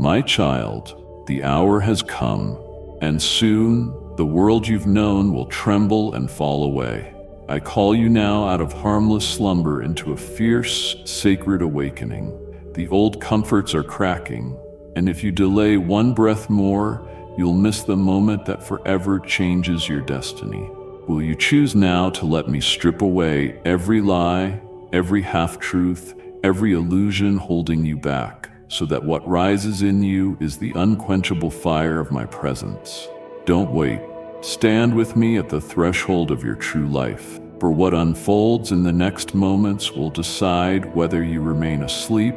My child, the hour has come, and soon the world you've known will tremble and fall away. I call you now out of harmless slumber into a fierce, sacred awakening. The old comforts are cracking, and if you delay one breath more, you'll miss the moment that forever changes your destiny. Will you choose now to let me strip away every lie, every half-truth, every illusion holding you back, so that what rises in you is the unquenchable fire of my presence? Don't wait. Stand with me at the threshold of your true life, for what unfolds in the next moments will decide whether you remain asleep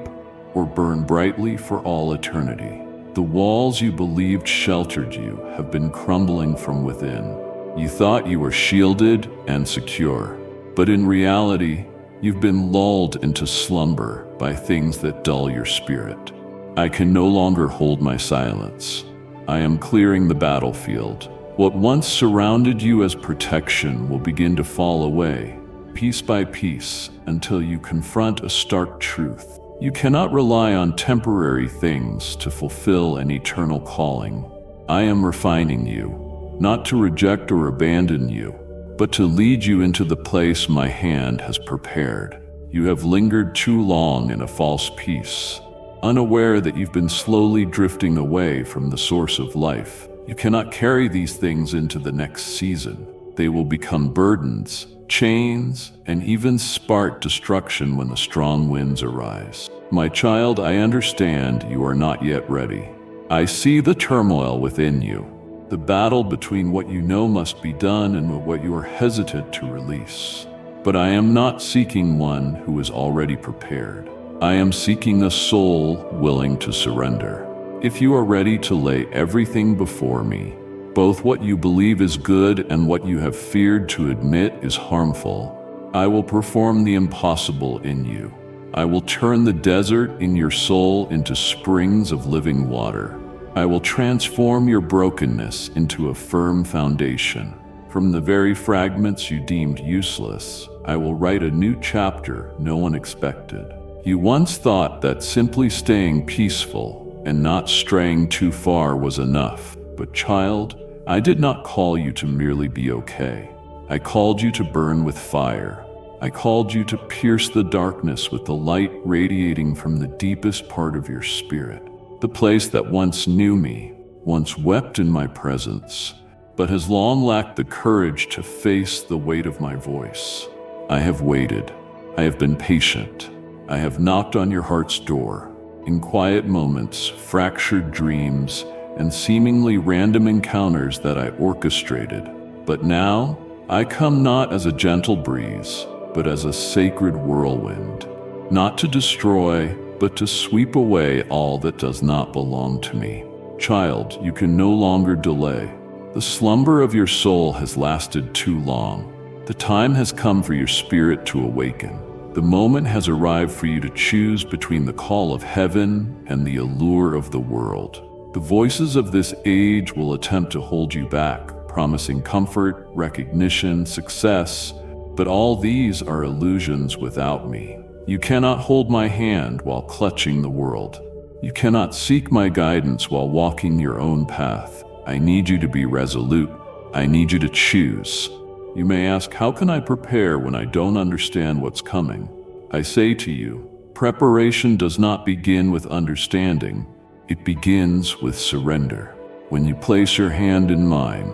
or burn brightly for all eternity. The walls you believed sheltered you have been crumbling from within. You thought you were shielded and secure, but in reality, you've been lulled into slumber by things that dull your spirit. I can no longer hold my silence. I am clearing the battlefield. What once surrounded you as protection will begin to fall away, piece by piece, until you confront a stark truth. You cannot rely on temporary things to fulfill an eternal calling. I am refining you, not to reject or abandon you, but to lead you into the place my hand has prepared. You have lingered too long in a false peace, unaware that you've been slowly drifting away from the source of life. You cannot carry these things into the next season. They will become burdens, chains, and even spark destruction when the strong winds arise. My child, I understand you are not yet ready. I see the turmoil within you, the battle between what you know must be done and what you are hesitant to release. But I am not seeking one who is already prepared. I am seeking a soul willing to surrender. If you are ready to lay everything before me, both what you believe is good and what you have feared to admit is harmful, I will perform the impossible in you. I will turn the desert in your soul into springs of living water. I will transform your brokenness into a firm foundation. From the very fragments you deemed useless, I will write a new chapter no one expected. You once thought that simply staying peaceful and not straying too far was enough. But child, I did not call you to merely be okay. I called you to burn with fire. I called you to pierce the darkness with the light radiating from the deepest part of your spirit. The place that once knew me, once wept in my presence, but has long lacked the courage to face the weight of my voice. I have waited. I have been patient. I have knocked on your heart's door. In quiet moments, fractured dreams, and seemingly random encounters that I orchestrated. But now, I come not as a gentle breeze, but as a sacred whirlwind, not to destroy, but to sweep away all that does not belong to me. Child, you can no longer delay. The slumber of your soul has lasted too long. The time has come for your spirit to awaken. The moment has arrived for you to choose between the call of heaven and the allure of the world. The voices of this age will attempt to hold you back, promising comfort, recognition, success, but all these are illusions without me. You cannot hold my hand while clutching the world. You cannot seek my guidance while walking your own path. I need you to be resolute. I need you to choose. You may ask, how can I prepare when I don't understand what's coming? I say to you, preparation does not begin with understanding. It begins with surrender. When you place your hand in mine,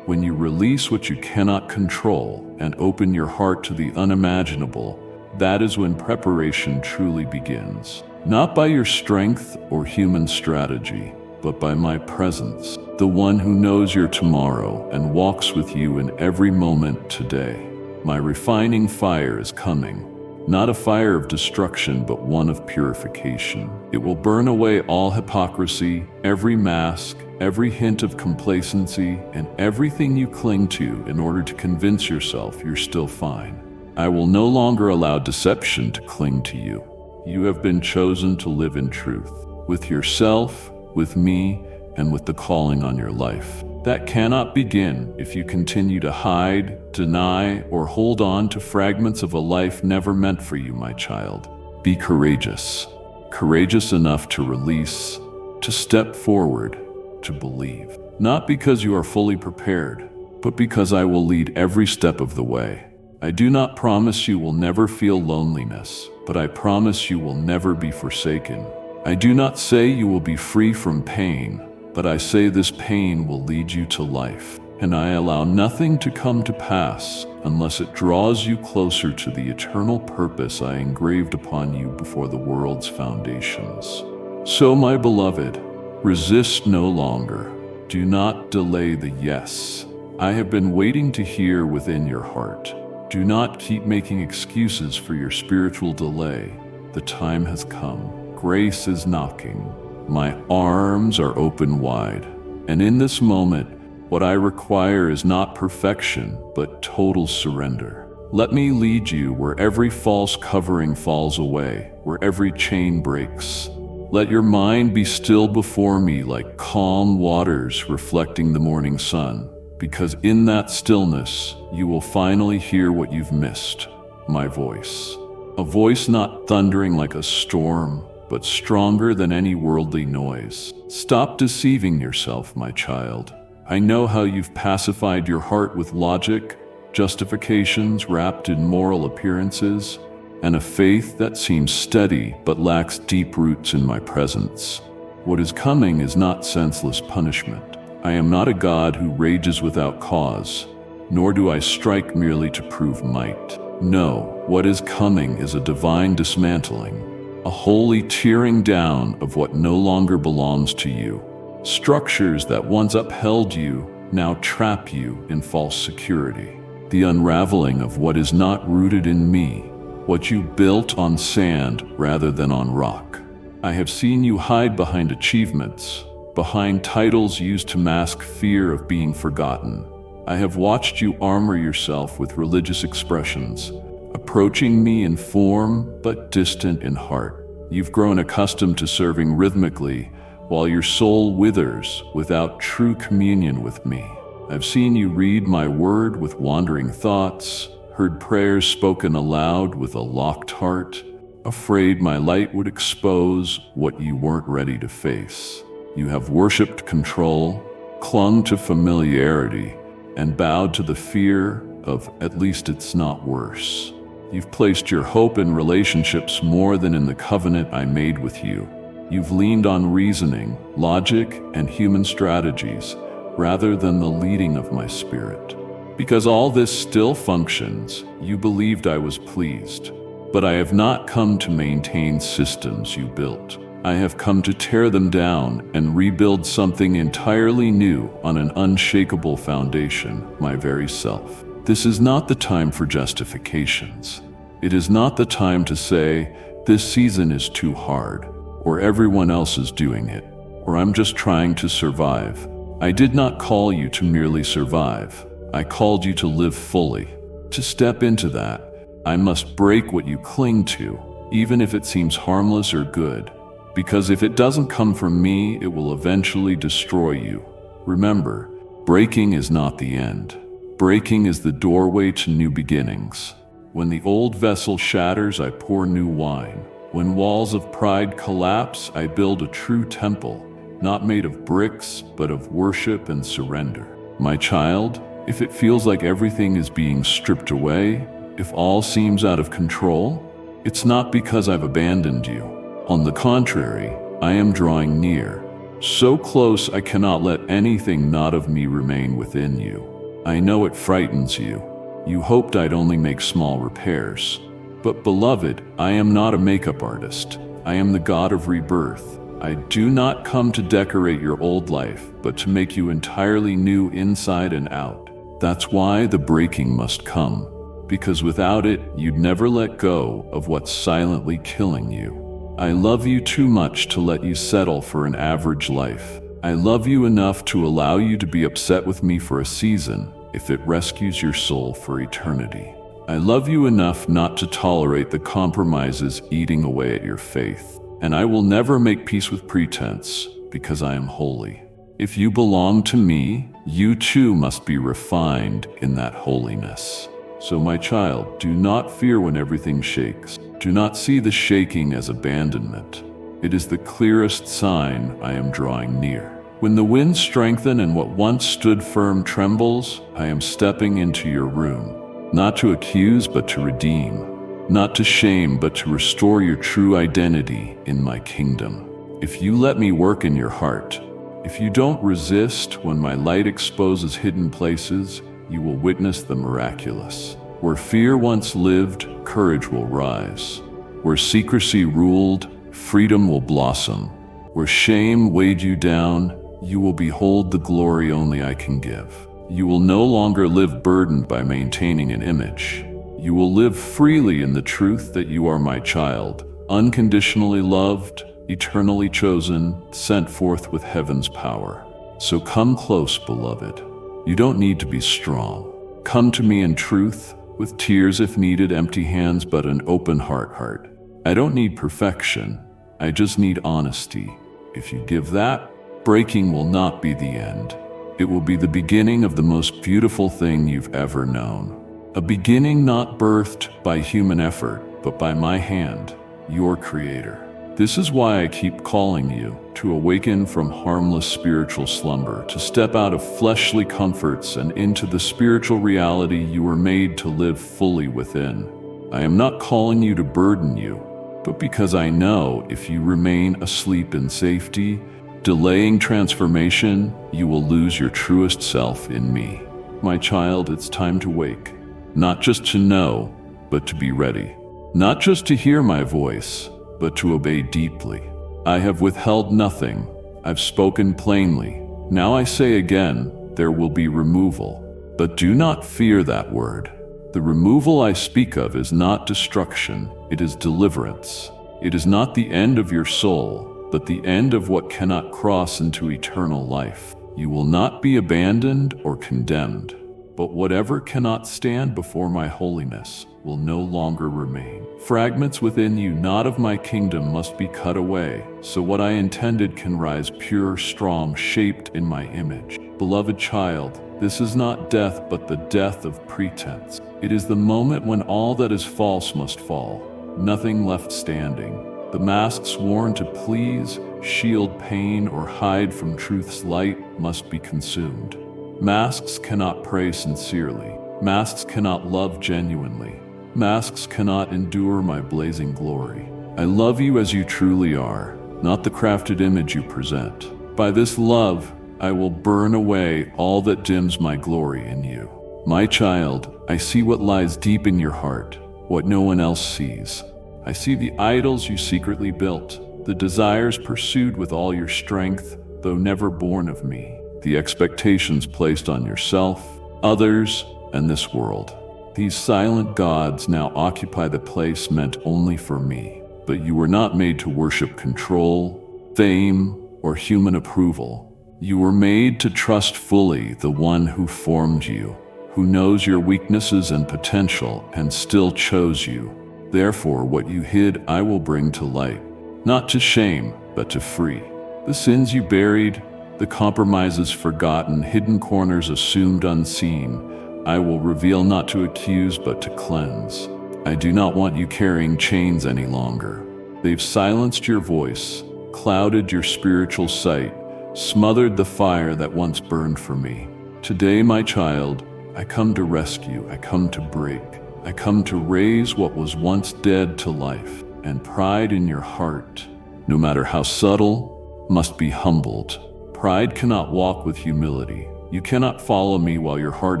when you release what you cannot control and open your heart to the unimaginable, that is when preparation truly begins. Not by your strength or human strategy, but by my presence, the one who knows your tomorrow and walks with you in every moment today. My refining fire is coming, not a fire of destruction, but one of purification. It will burn away all hypocrisy, every mask, every hint of complacency, and everything you cling to in order to convince yourself you're still fine. I will no longer allow deception to cling to you. You have been chosen to live in truth, with yourself, with me, and with the calling on your life. That cannot begin if you continue to hide, deny, or hold on to fragments of a life never meant for you, my child. Be courageous. Courageous enough to release, to step forward, to believe. Not because you are fully prepared, but because I will lead every step of the way. I do not promise you will never feel loneliness, but I promise you will never be forsaken. I do not say you will be free from pain, but I say this pain will lead you to life. And I allow nothing to come to pass unless it draws you closer to the eternal purpose I engraved upon you before the world's foundations. So, my beloved, resist no longer. Do not delay the yes. I have been waiting to hear within your heart. Do not keep making excuses for your spiritual delay. The time has come. Grace is knocking. My arms are open wide. And in this moment, what I require is not perfection, but total surrender. Let me lead you where every false covering falls away, where every chain breaks. Let your mind be still before me like calm waters reflecting the morning sun, because in that stillness, you will finally hear what you've missed, my voice. A voice not thundering like a storm, but stronger than any worldly noise. Stop deceiving yourself, my child. I know how you've pacified your heart with logic, justifications wrapped in moral appearances, and a faith that seems steady but lacks deep roots in my presence. What is coming is not senseless punishment. I am not a God who rages without cause, nor do I strike merely to prove might. No, what is coming is a divine dismantling, a holy tearing down of what no longer belongs to you. Structures that once upheld you now trap you in false security. The unraveling of what is not rooted in me, what you built on sand rather than on rock. I have seen you hide behind achievements, behind titles used to mask fear of being forgotten. I have watched you armor yourself with religious expressions, approaching me in form but distant in heart. You've grown accustomed to serving rhythmically, while your soul withers without true communion with me. I've seen you read my word with wandering thoughts, heard prayers spoken aloud with a locked heart, afraid my light would expose what you weren't ready to face. You have worshipped control, clung to familiarity, and bowed to the fear of at least it's not worse. You've placed your hope in relationships more than in the covenant I made with you. You've leaned on reasoning, logic, and human strategies, rather than the leading of my spirit. Because all this still functions, you believed I was pleased. But I have not come to maintain systems you built. I have come to tear them down and rebuild something entirely new on an unshakable foundation, my very self. This is not the time for justifications. It is not the time to say, this season is too hard, or everyone else is doing it, or I'm just trying to survive. I did not call you to merely survive. I called you to live fully. To step into that, I must break what you cling to, even if it seems harmless or good. Because if it doesn't come from me, it will eventually destroy you. Remember, breaking is not the end. Breaking is the doorway to new beginnings. When the old vessel shatters, I pour new wine. When walls of pride collapse, I build a true temple, not made of bricks, but of worship and surrender. My child, if it feels like everything is being stripped away, if all seems out of control, it's not because I've abandoned you. On the contrary, I am drawing near, so close I cannot let anything not of me remain within you. I know it frightens you. You hoped I'd only make small repairs. But beloved, I am not a makeup artist. I am the God of rebirth. I do not come to decorate your old life, but to make you entirely new inside and out. That's why the breaking must come, because without it, you'd never let go of what's silently killing you. I love you too much to let you settle for an average life. I love you enough to allow you to be upset with me for a season if it rescues your soul for eternity. I love you enough not to tolerate the compromises eating away at your faith. And I will never make peace with pretense, because I am holy. If you belong to me, you too must be refined in that holiness. So my child, do not fear when everything shakes. Do not see the shaking as abandonment. It is the clearest sign I am drawing near. When the winds strengthen and what once stood firm trembles, I am stepping into your room, not to accuse but to redeem, not to shame but to restore your true identity in my kingdom. If you let me work in your heart, if you don't resist when my light exposes hidden places, you will witness the miraculous. Where fear once lived, courage will rise. Where secrecy ruled, freedom will blossom. Where shame weighed you down, you will behold the glory only I can give. You will no longer live burdened by maintaining an image. You will live freely in the truth that you are my child, unconditionally loved, eternally chosen, sent forth with heaven's power. So come close, beloved. You don't need to be strong. Come to me in truth, with tears if needed, empty hands, but an open heart. I don't need perfection. I just need honesty. If you give that, breaking will not be the end. It will be the beginning of the most beautiful thing you've ever known. A beginning not birthed by human effort, but by my hand, your creator. This is why I keep calling you to awaken from harmless spiritual slumber, to step out of fleshly comforts and into the spiritual reality you were made to live fully within. I am not calling you to burden you, but because I know if you remain asleep in safety, delaying transformation, you will lose your truest self in me. My child, it's time to wake. Not just to know, but to be ready. Not just to hear my voice, but to obey deeply. I have withheld nothing. I've spoken plainly. Now I say again, there will be removal. But do not fear that word. The removal I speak of is not destruction, it is deliverance. It is not the end of your soul, but the end of what cannot cross into eternal life. You will not be abandoned or condemned. But whatever cannot stand before my holiness will no longer remain. Fragments within you, not of my kingdom, must be cut away, so what I intended can rise pure, strong, shaped in my image. Beloved child, this is not death, but the death of pretense. It is the moment when all that is false must fall, nothing left standing. The masks worn to please, shield pain, or hide from truth's light must be consumed. Masks cannot pray sincerely. Masks cannot love genuinely. Masks cannot endure my blazing glory. I love you as you truly are, not the crafted image you present. By this love, I will burn away all that dims my glory in you. My child, I see what lies deep in your heart, what no one else sees. I see the idols you secretly built, the desires pursued with all your strength, though never born of me. The expectations placed on yourself, others, and this world. These silent gods now occupy the place meant only for me. But you were not made to worship control, fame, or human approval. You were made to trust fully the one who formed you, who knows your weaknesses and potential and still chose you. Therefore, what you hid, I will bring to light, not to shame, but to free. The sins you buried, the compromises forgotten, hidden corners assumed unseen, I will reveal, not to accuse but to cleanse. I do not want you carrying chains any longer. They've silenced your voice, clouded your spiritual sight, smothered the fire that once burned for me. Today, my child, I come to rescue, I come to break, I come to raise what was once dead to life, and pride in your heart, no matter how subtle, must be humbled. Pride cannot walk with humility. You cannot follow me while your heart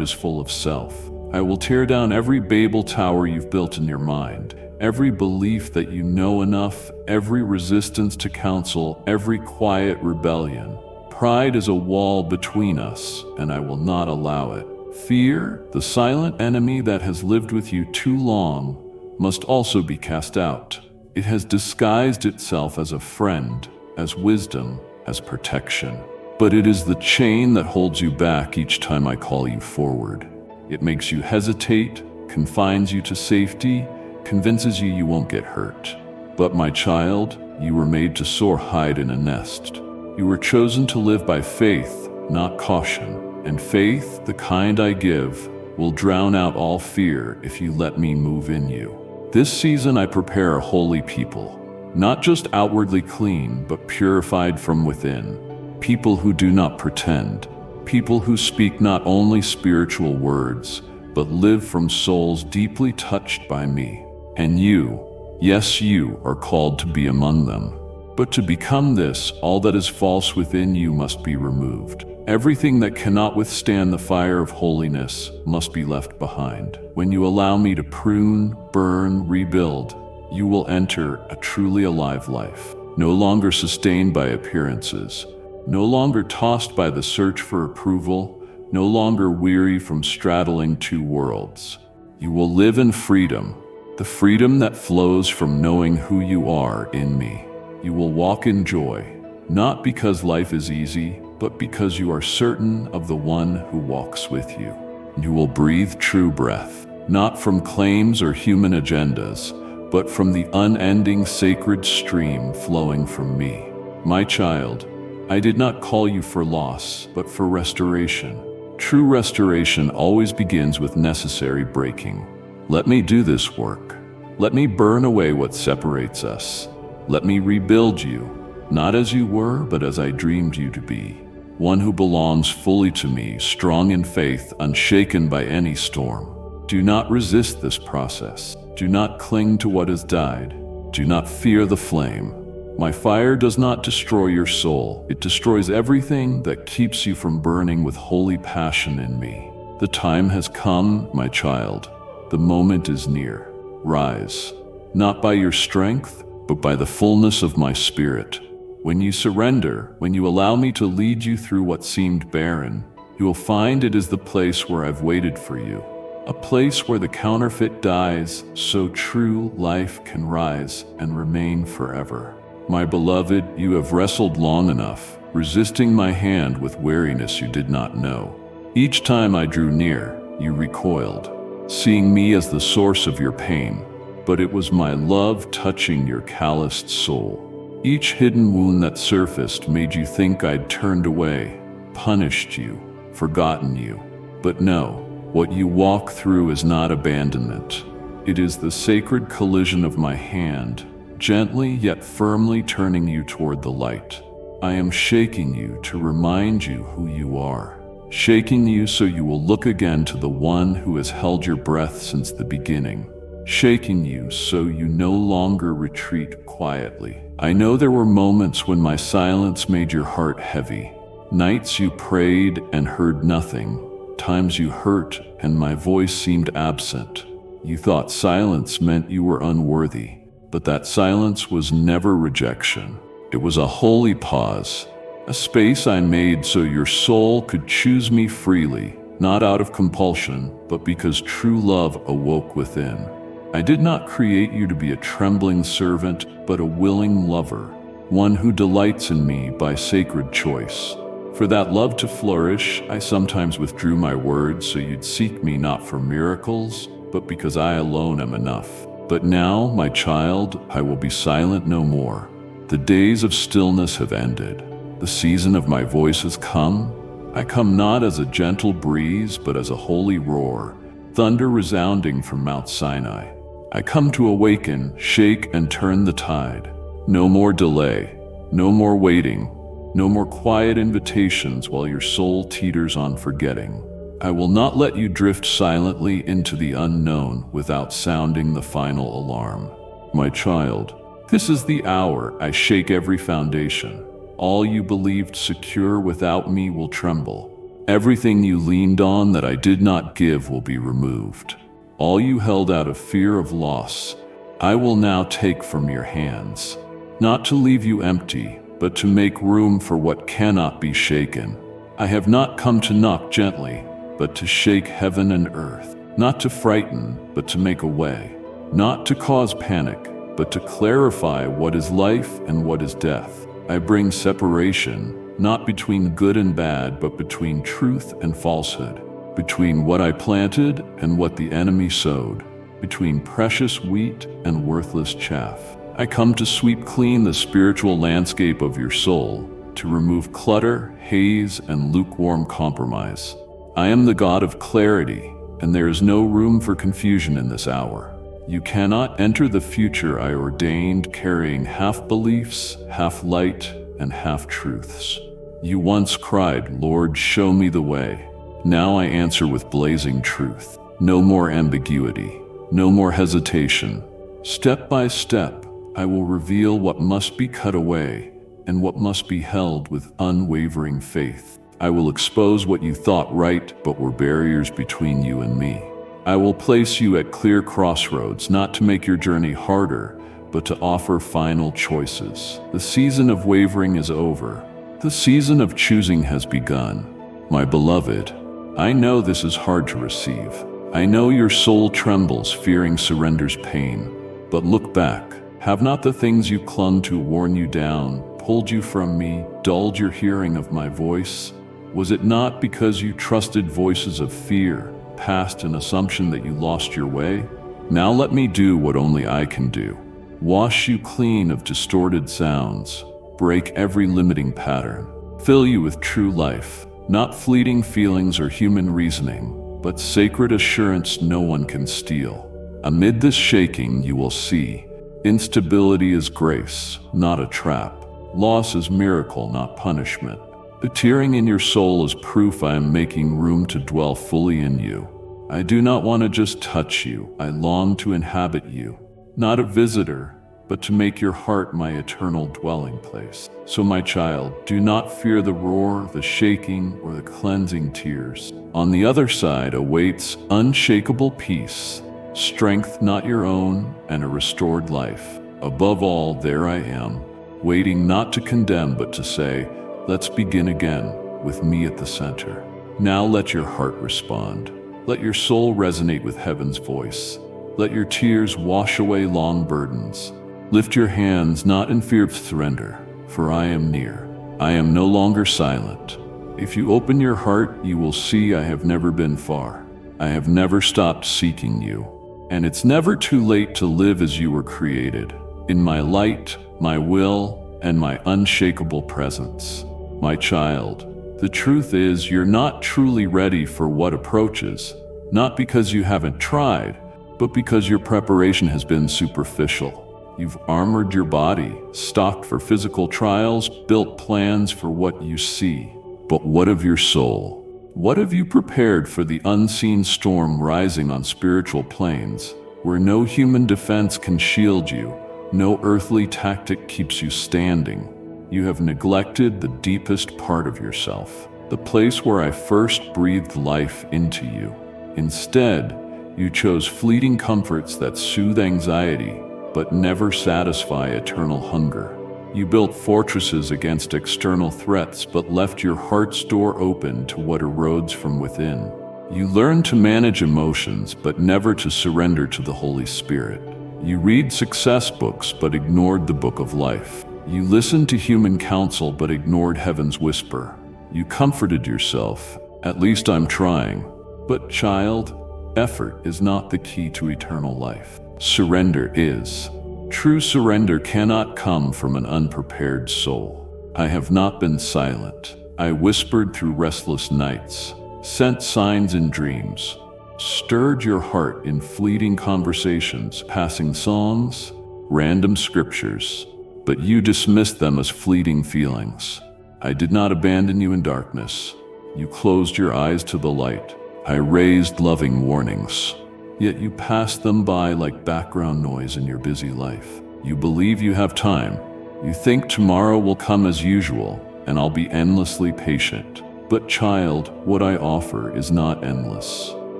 is full of self. I will tear down every Babel tower you've built in your mind, every belief that you know enough, every resistance to counsel, every quiet rebellion. Pride is a wall between us, and I will not allow it. Fear, the silent enemy that has lived with you too long, must also be cast out. It has disguised itself as a friend, as wisdom, as protection. But it is the chain that holds you back each time I call you forward. It makes you hesitate, confines you to safety, convinces you you won't get hurt. But my child, you were made to soar, hide in a nest. You were chosen to live by faith, not caution. And faith, the kind I give, will drown out all fear if you let me move in you. This season I prepare a holy people, not just outwardly clean, but purified from within. People who do not pretend. People who speak not only spiritual words, but live from souls deeply touched by me. And you, yes, you are called to be among them. But to become this, all that is false within you must be removed. Everything that cannot withstand the fire of holiness must be left behind. When you allow me to prune, burn, rebuild, you will enter a truly alive life, no longer sustained by appearances, no longer tossed by the search for approval, no longer weary from straddling two worlds. You will live in freedom, the freedom that flows from knowing who you are in me. You will walk in joy, not because life is easy, but because you are certain of the one who walks with you. You will breathe true breath, not from claims or human agendas, but from the unending sacred stream flowing from me. My child, I did not call you for loss, but for restoration. True restoration always begins with necessary breaking. Let me do this work. Let me burn away what separates us. Let me rebuild you, not as you were, but as I dreamed you to be. One who belongs fully to me, strong in faith, unshaken by any storm. Do not resist this process. Do not cling to what has died. Do not fear the flame. My fire does not destroy your soul. It destroys everything that keeps you from burning with holy passion in me. The time has come, my child. The moment is near. Rise, not by your strength, but by the fullness of my spirit. When you surrender, when you allow me to lead you through what seemed barren, you will find it is the place where I've waited for you. A place where the counterfeit dies, so true life can rise and remain forever. My beloved, you have wrestled long enough, resisting my hand with weariness you did not know. Each time I drew near, you recoiled, seeing me as the source of your pain, but it was my love touching your calloused soul. Each hidden wound that surfaced made you think I'd turned away, punished you, forgotten you. But no, what you walk through is not abandonment. It is the sacred collision of my hand, gently yet firmly turning you toward the light. I am shaking you to remind you who you are, shaking you so you will look again to the one who has held your breath since the beginning, shaking you so you no longer retreat quietly. I know there were moments when my silence made your heart heavy, nights you prayed and heard nothing, times you hurt and my voice seemed absent. You thought silence meant you were unworthy, but that silence was never rejection. It was a holy pause, a space I made so your soul could choose me freely, not out of compulsion, but because true love awoke within. I did not create you to be a trembling servant, but a willing lover, one who delights in me by sacred choice. For that love to flourish, I sometimes withdrew my words so you'd seek me not for miracles, but because I alone am enough. But now, my child, I will be silent no more. The days of stillness have ended. The season of my voice has come. I come not as a gentle breeze, but as a holy roar, thunder resounding from Mount Sinai. I come to awaken, shake, and turn the tide. No more delay, no more waiting, no more quiet invitations while your soul teeters on forgetting. I will not let you drift silently into the unknown without sounding the final alarm. My child, this is the hour I shake every foundation. All you believed secure without me will tremble. Everything you leaned on that I did not give will be removed. All you held out of fear of loss, I will now take from your hands. Not to leave you empty, but to make room for what cannot be shaken. I have not come to knock gently, but to shake heaven and earth. Not to frighten, but to make a way. Not to cause panic, but to clarify what is life and what is death. I bring separation, not between good and bad, but between truth and falsehood. Between what I planted and what the enemy sowed, between precious wheat and worthless chaff. I come to sweep clean the spiritual landscape of your soul, to remove clutter, haze, and lukewarm compromise. I am the God of clarity, and there is no room for confusion in this hour. You cannot enter the future I ordained carrying half beliefs, half light, and half truths. You once cried, Lord, show me the way. Now I answer with blazing truth. No more ambiguity, no more hesitation. Step by step, I will reveal what must be cut away and what must be held with unwavering faith. I will expose what you thought right but were barriers between you and me. I will place you at clear crossroads, not to make your journey harder, but to offer final choices. The season of wavering is over. The season of choosing has begun. My beloved, I know this is hard to receive. I know your soul trembles, fearing surrender's pain. But look back. Have not the things you clung to worn you down, pulled you from me, dulled your hearing of my voice? Was it not because you trusted voices of fear, past an assumption that you lost your way? Now let me do what only I can do. Wash you clean of distorted sounds, break every limiting pattern, fill you with true life, not fleeting feelings or human reasoning, but sacred assurance no one can steal. Amid this shaking you will see, instability is grace, not a trap. Loss is miracle, not punishment. The tearing in your soul is proof I am making room to dwell fully in you. I do not want to just touch you, I long to inhabit you. Not a visitor, but to make your heart my eternal dwelling place. So my child, do not fear the roar, the shaking, or the cleansing tears. On the other side awaits unshakable peace, strength not your own, and a restored life. Above all, there I am, waiting not to condemn but to say, let's begin again, with me at the center. Now let your heart respond. Let your soul resonate with heaven's voice. Let your tears wash away long burdens. Lift your hands, not in fear of surrender, for I am near. I am no longer silent. If you open your heart, you will see I have never been far. I have never stopped seeking you. And it's never too late to live as you were created, in my light, my will, and my unshakable presence. My child, the truth is you're not truly ready for what approaches, not because you haven't tried, but because your preparation has been superficial. You've armored your body, stocked for physical trials, built plans for what you see. But what of your soul? What have you prepared for the unseen storm rising on spiritual plains, where no human defense can shield you, no earthly tactic keeps you standing? You have neglected the deepest part of yourself, the place where I first breathed life into you. Instead, you chose fleeting comforts that soothe anxiety, but never satisfy eternal hunger. You built fortresses against external threats, but left your heart's door open to what erodes from within. You learned to manage emotions, but never to surrender to the Holy Spirit. You read success books, but ignored the book of life. You listened to human counsel, but ignored heaven's whisper. You comforted yourself, at least I'm trying. But child, effort is not the key to eternal life. Surrender is. True surrender cannot come from an unprepared soul. I have not been silent. I whispered through restless nights, sent signs in dreams, stirred your heart in fleeting conversations, passing songs, random scriptures, but you dismissed them as fleeting feelings. I did not abandon you in darkness. You closed your eyes to the light. I raised loving warnings, yet you passed them by like background noise in your busy life. You believe you have time. You think tomorrow will come as usual, and I'll be endlessly patient. But child, what I offer is not endless.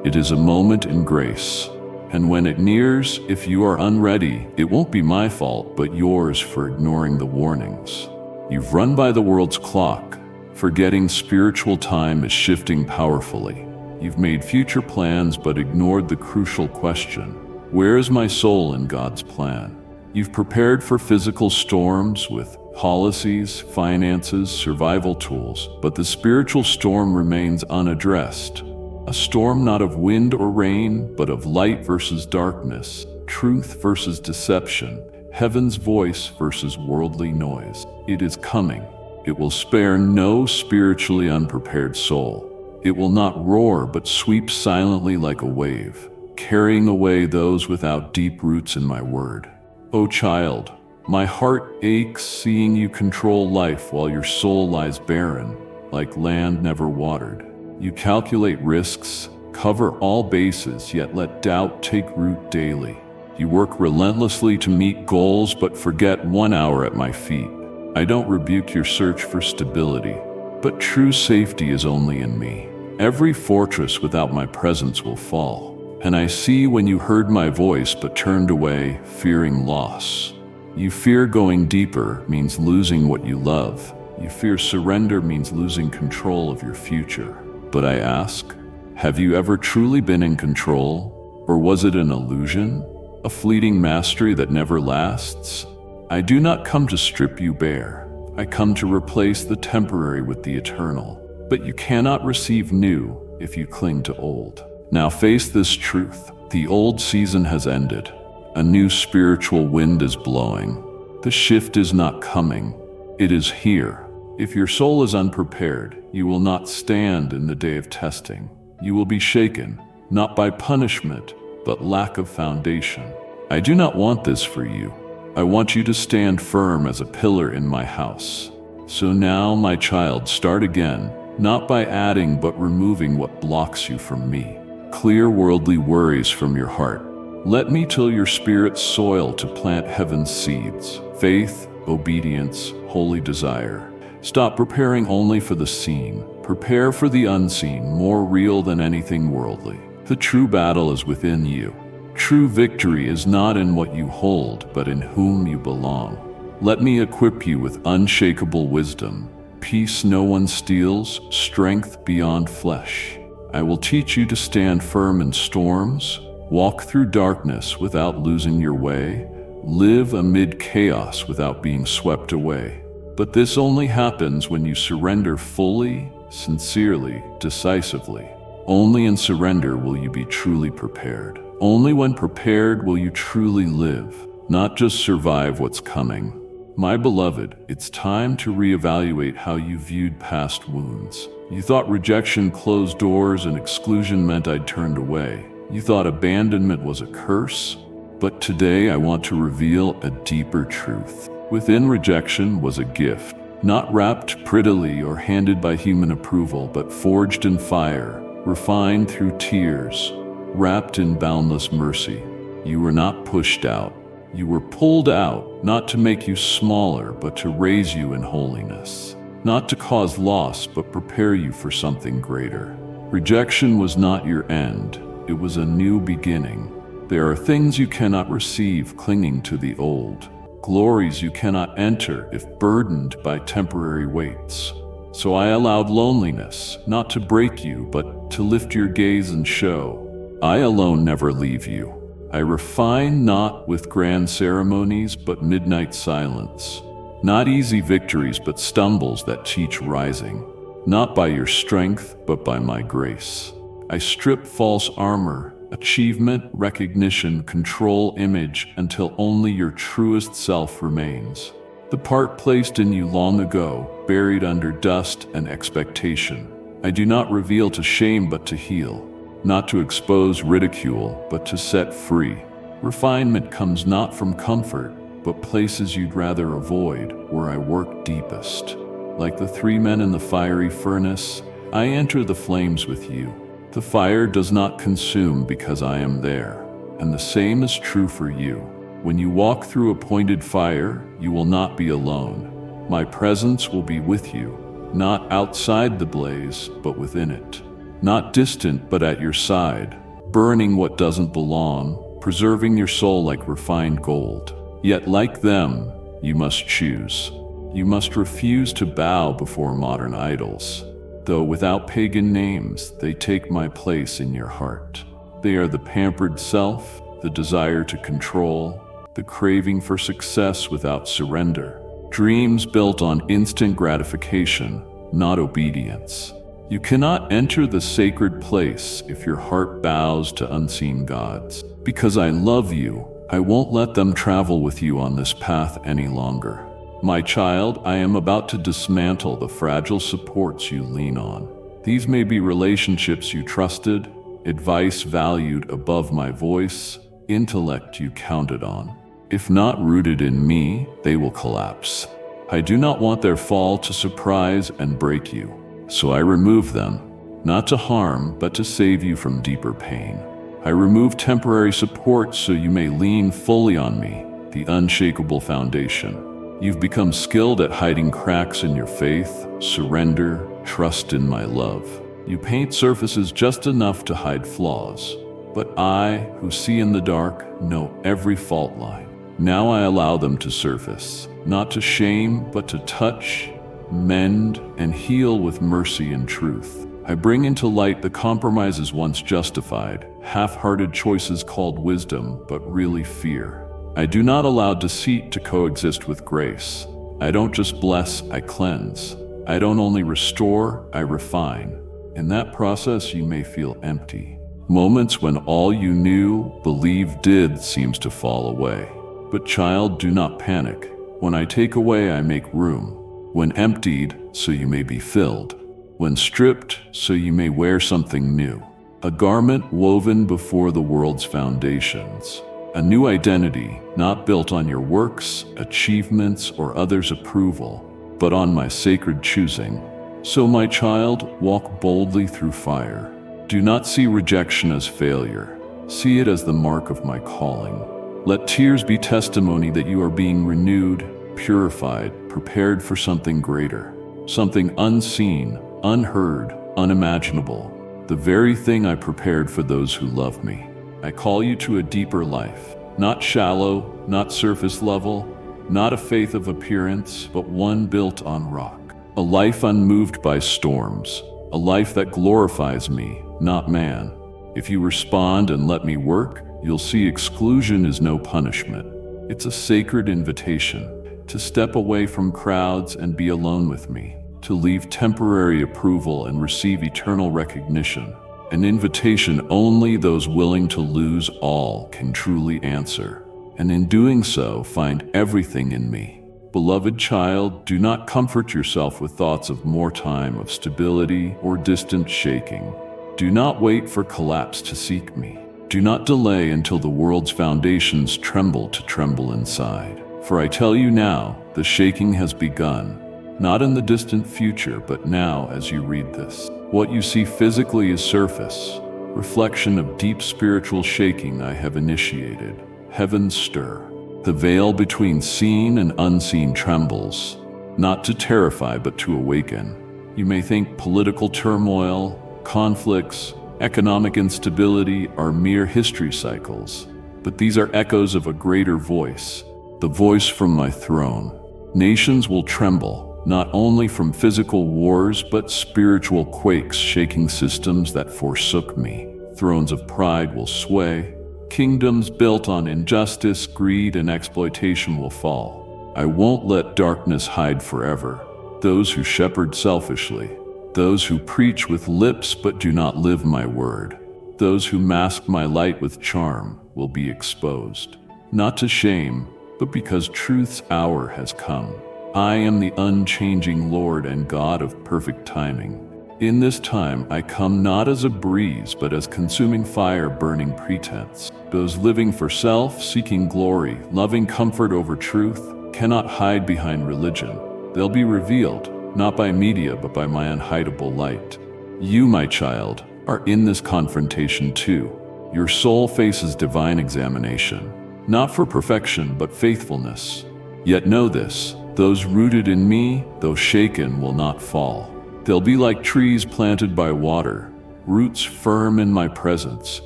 It is a moment in grace. And when it nears, if you are unready, it won't be my fault, but yours for ignoring the warnings. You've run by the world's clock, forgetting spiritual time is shifting powerfully. You've made future plans, but ignored the crucial question, where is my soul in God's plan? You've prepared for physical storms with policies, finances, survival tools, but the spiritual storm remains unaddressed. A storm not of wind or rain, but of light versus darkness, truth versus deception, heaven's voice versus worldly noise. It is coming. It will spare no spiritually unprepared soul. It will not roar, but sweep silently like a wave, carrying away those without deep roots in my word. O child, my heart aches seeing you control life while your soul lies barren, like land never watered. You calculate risks, cover all bases, yet let doubt take root daily. You work relentlessly to meet goals, but forget 1 hour at my feet. I don't rebuke your search for stability, but true safety is only in me. Every fortress without my presence will fall. And I see when you heard my voice but turned away, fearing loss. You fear going deeper means losing what you love. You fear surrender means losing control of your future. But I ask, have you ever truly been in control? Or was it an illusion? A fleeting mastery that never lasts? I do not come to strip you bare. I come to replace the temporary with the eternal. But you cannot receive new if you cling to old. Now face this truth. The old season has ended. A new spiritual wind is blowing. The shift is not coming. It is here. If your soul is unprepared, you will not stand in the day of testing. You will be shaken, not by punishment, but lack of foundation. I do not want this for you. I want you to stand firm as a pillar in my house. So now, my child, start again, not by adding but removing what blocks you from me. Clear worldly worries from your heart. Let me till your spirit's soil to plant heaven's seeds. Faith, obedience, holy desire. Stop preparing only for the seen. Prepare for the unseen, more real than anything worldly. The true battle is within you. True victory is not in what you hold, but in whom you belong. Let me equip you with unshakable wisdom, peace no one steals, strength beyond flesh. I will teach you to stand firm in storms, walk through darkness without losing your way, live amid chaos without being swept away. But this only happens when you surrender fully, sincerely, decisively. Only in surrender will you be truly prepared. Only when prepared will you truly live, not just survive what's coming. My beloved, it's time to reevaluate how you viewed past wounds. You thought rejection closed doors and exclusion meant I'd turned away. You thought abandonment was a curse. But today I want to reveal a deeper truth. Within rejection was a gift, not wrapped prettily or handed by human approval, but forged in fire, refined through tears, wrapped in boundless mercy. You were not pushed out. You were pulled out, not to make you smaller, but to raise you in holiness. Not to cause loss, but prepare you for something greater. Rejection was not your end. It was a new beginning. There are things you cannot receive clinging to the old. Glories you cannot enter if burdened by temporary weights. So I allowed loneliness, not to break you, but to lift your gaze and show. I alone never leave you. I refine not with grand ceremonies, but midnight silence. Not easy victories, but stumbles that teach rising. Not by your strength, but by my grace. I strip false armor, achievement, recognition, control, image, until only your truest self remains. The part placed in you long ago, buried under dust and expectation. I do not reveal to shame, but to heal. Not to expose ridicule, but to set free. Refinement comes not from comfort, but places you'd rather avoid, where I work deepest. Like the 3 men in the fiery furnace, I enter the flames with you. The fire does not consume because I am there, and the same is true for you. When you walk through appointed fire, you will not be alone. My presence will be with you, not outside the blaze, but within it. Not distant, but at your side, burning what doesn't belong, preserving your soul like refined gold. Yet like them, you must choose. You must refuse to bow before modern idols. Though without pagan names, they take my place in your heart. They are the pampered self, the desire to control, the craving for success without surrender. Dreams built on instant gratification, not obedience. You cannot enter the sacred place if your heart bows to unseen gods. Because I love you, I won't let them travel with you on this path any longer. My child, I am about to dismantle the fragile supports you lean on. These may be relationships you trusted, advice valued above my voice, intellect you counted on. If not rooted in me, they will collapse. I do not want their fall to surprise and break you, so I remove them, not to harm, but to save you from deeper pain. I remove temporary support so you may lean fully on me, the unshakable foundation. You've become skilled at hiding cracks in your faith, surrender, trust in my love. You paint surfaces just enough to hide flaws, but I, who see in the dark, know every fault line. Now I allow them to surface, not to shame, but to touch, mend, and heal with mercy and truth. I bring into light the compromises once justified, half-hearted choices called wisdom, but really fear. I do not allow deceit to coexist with grace. I don't just bless, I cleanse. I don't only restore, I refine. In that process, you may feel empty. Moments when all you knew, believed, did seems to fall away. But child, do not panic. When I take away, I make room. When emptied, so you may be filled. When stripped, so you may wear something new. A garment woven before the world's foundations. A new identity, not built on your works, achievements, or others' approval, but on my sacred choosing. So my child, walk boldly through fire. Do not see rejection as failure. See it as the mark of my calling. Let tears be testimony that you are being renewed, purified, prepared for something greater, something unseen, unheard, unimaginable, the very thing I prepared for those who love me. I call you to a deeper life, not shallow, not surface level, not a faith of appearance, but one built on rock. A life unmoved by storms, a life that glorifies me, not man. If you respond and let me work, you'll see exclusion is no punishment. It's a sacred invitation to step away from crowds and be alone with me, to leave temporary approval and receive eternal recognition. An invitation only those willing to lose all can truly answer, and in doing so, find everything in me. Beloved child, do not comfort yourself with thoughts of more time, of stability, or distant shaking. Do not wait for collapse to seek me. Do not delay until the world's foundations tremble to tremble inside. For I tell you now, the shaking has begun, not in the distant future, but now as you read this. What you see physically is surface, reflection of deep spiritual shaking I have initiated. Heavens stir. The veil between seen and unseen trembles, not to terrify but to awaken. You may think political turmoil, conflicts, economic instability are mere history cycles, but these are echoes of a greater voice, the voice from my throne. Nations will tremble, not only from physical wars, but spiritual quakes shaking systems that forsook me. Thrones of pride will sway. Kingdoms built on injustice, greed, and exploitation will fall. I won't let darkness hide forever. Those who shepherd selfishly, those who preach with lips but do not live my word, those who mask my light with charm will be exposed. Not to shame, but because truth's hour has come. I am the unchanging Lord and God of perfect timing. In this time I come not as a breeze, but as consuming fire burning pretense. Those living for self, seeking glory, loving comfort over truth, cannot hide behind religion. They'll be revealed, not by media, but by my unhideable light. You, my child, are in this confrontation too. Your soul faces divine examination, not for perfection, but faithfulness. Yet know this, those rooted in me, though shaken, will not fall. They'll be like trees planted by water, roots firm in my presence,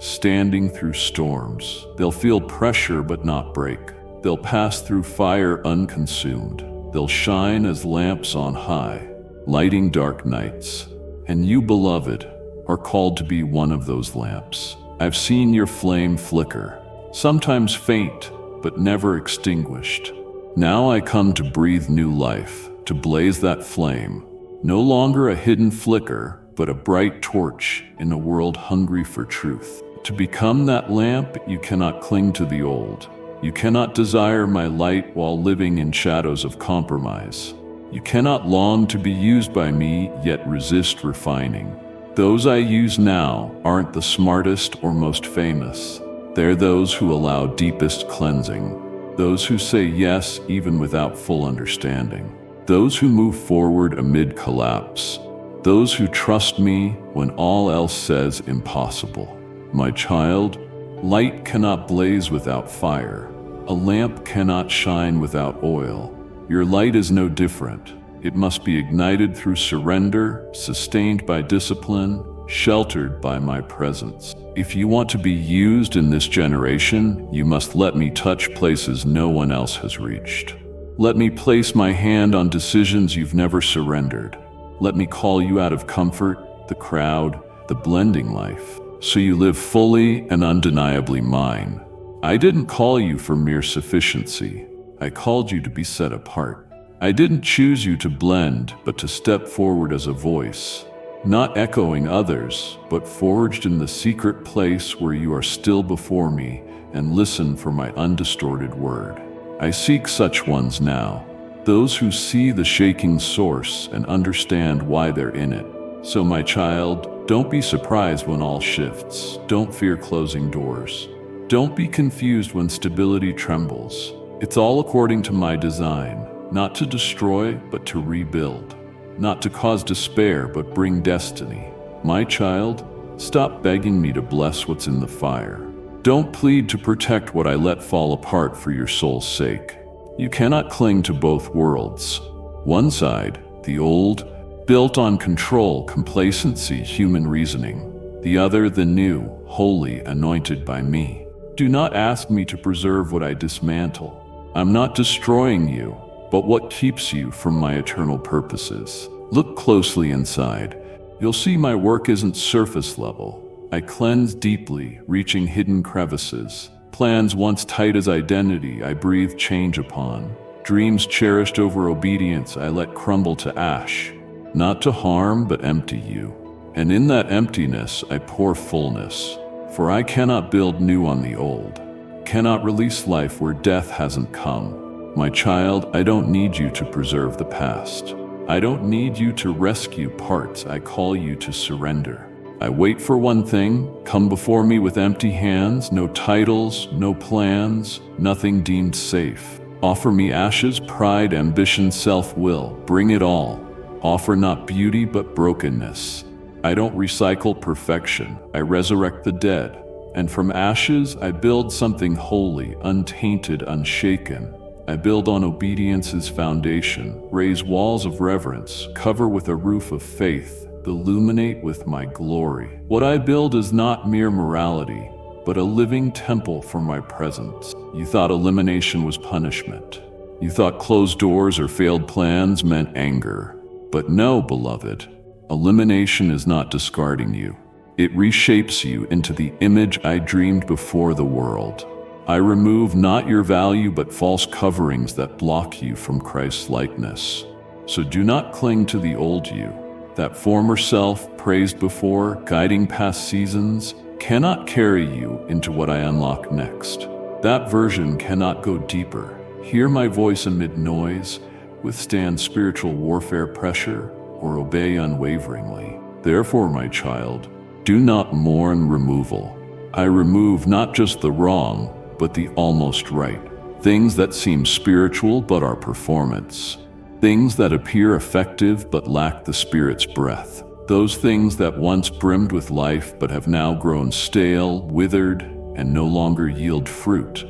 standing through storms. They'll feel pressure but not break. They'll pass through fire unconsumed. They'll shine as lamps on high, lighting dark nights. And you, beloved, are called to be one of those lamps. I've seen your flame flicker, sometimes faint, but never extinguished. Now I come to breathe new life, to blaze that flame. No longer a hidden flicker, but a bright torch in a world hungry for truth. To become that lamp, you cannot cling to the old. You cannot desire my light while living in shadows of compromise. You cannot long to be used by me, yet resist refining. Those I use now aren't the smartest or most famous. They're those who allow deepest cleansing. Those who say yes even without full understanding. Those who move forward amid collapse. Those who trust me when all else says impossible. My child, light cannot blaze without fire. A lamp cannot shine without oil. Your light is no different. It must be ignited through surrender, sustained by discipline, sheltered by my presence. If you want to be used in this generation, you must let me touch places no one else has reached. Let me place my hand on decisions you've never surrendered. Let me call you out of comfort, the crowd, the blending life, so you live fully and undeniably mine. I didn't call you for mere sufficiency. I called you to be set apart. I didn't choose you to blend, but to step forward as a voice, not echoing others, but forged in the secret place where you are still before me and listen for my undistorted word. I seek such ones now, those who see the shaking source and understand why they're in it. So my child, don't be surprised when all shifts. Don't fear closing doors. Don't be confused when stability trembles. It's all according to my design, not to destroy, but to rebuild. Not to cause despair, but bring destiny. My child, stop begging me to bless what's in the fire. Don't plead to protect what I let fall apart for your soul's sake. You cannot cling to both worlds. One side, the old, built on control, complacency, human reasoning. The other, the new, holy, anointed by me. Do not ask me to preserve what I dismantle. I'm not destroying you, but what keeps you from my eternal purposes. Look closely inside. You'll see my work isn't surface level. I cleanse deeply, reaching hidden crevices. Plans once tight as identity, I breathe change upon. Dreams cherished over obedience, I let crumble to ash. Not to harm, but empty you. And in that emptiness, I pour fullness. For I cannot build new on the old. Cannot release life where death hasn't come. My child, I don't need you to preserve the past. I don't need you to rescue parts. I call you to surrender. I wait for one thing, come before me with empty hands, no titles, no plans, nothing deemed safe. Offer me ashes, pride, ambition, self-will, bring it all. Offer not beauty but brokenness. I don't recycle perfection, I resurrect the dead. And from ashes I build something holy, untainted, unshaken. I build on obedience's foundation, raise walls of reverence, cover with a roof of faith, illuminate with my glory. What I build is not mere morality, but a living temple for my presence. You thought elimination was punishment. You thought closed doors or failed plans meant anger. But no, beloved, elimination is not discarding you. It reshapes you into the image I dreamed before the world. I remove not your value but false coverings that block you from Christ's likeness. So do not cling to the old you. That former self, praised before, guiding past seasons, cannot carry you into what I unlock next. That version cannot go deeper, hear my voice amid noise, withstand spiritual warfare pressure, or obey unwaveringly. Therefore, my child, do not mourn removal. I remove not just the wrong, but the almost right. Things that seem spiritual but are performance. Things that appear effective but lack the Spirit's breath. Those things that once brimmed with life but have now grown stale, withered, and no longer yield fruit.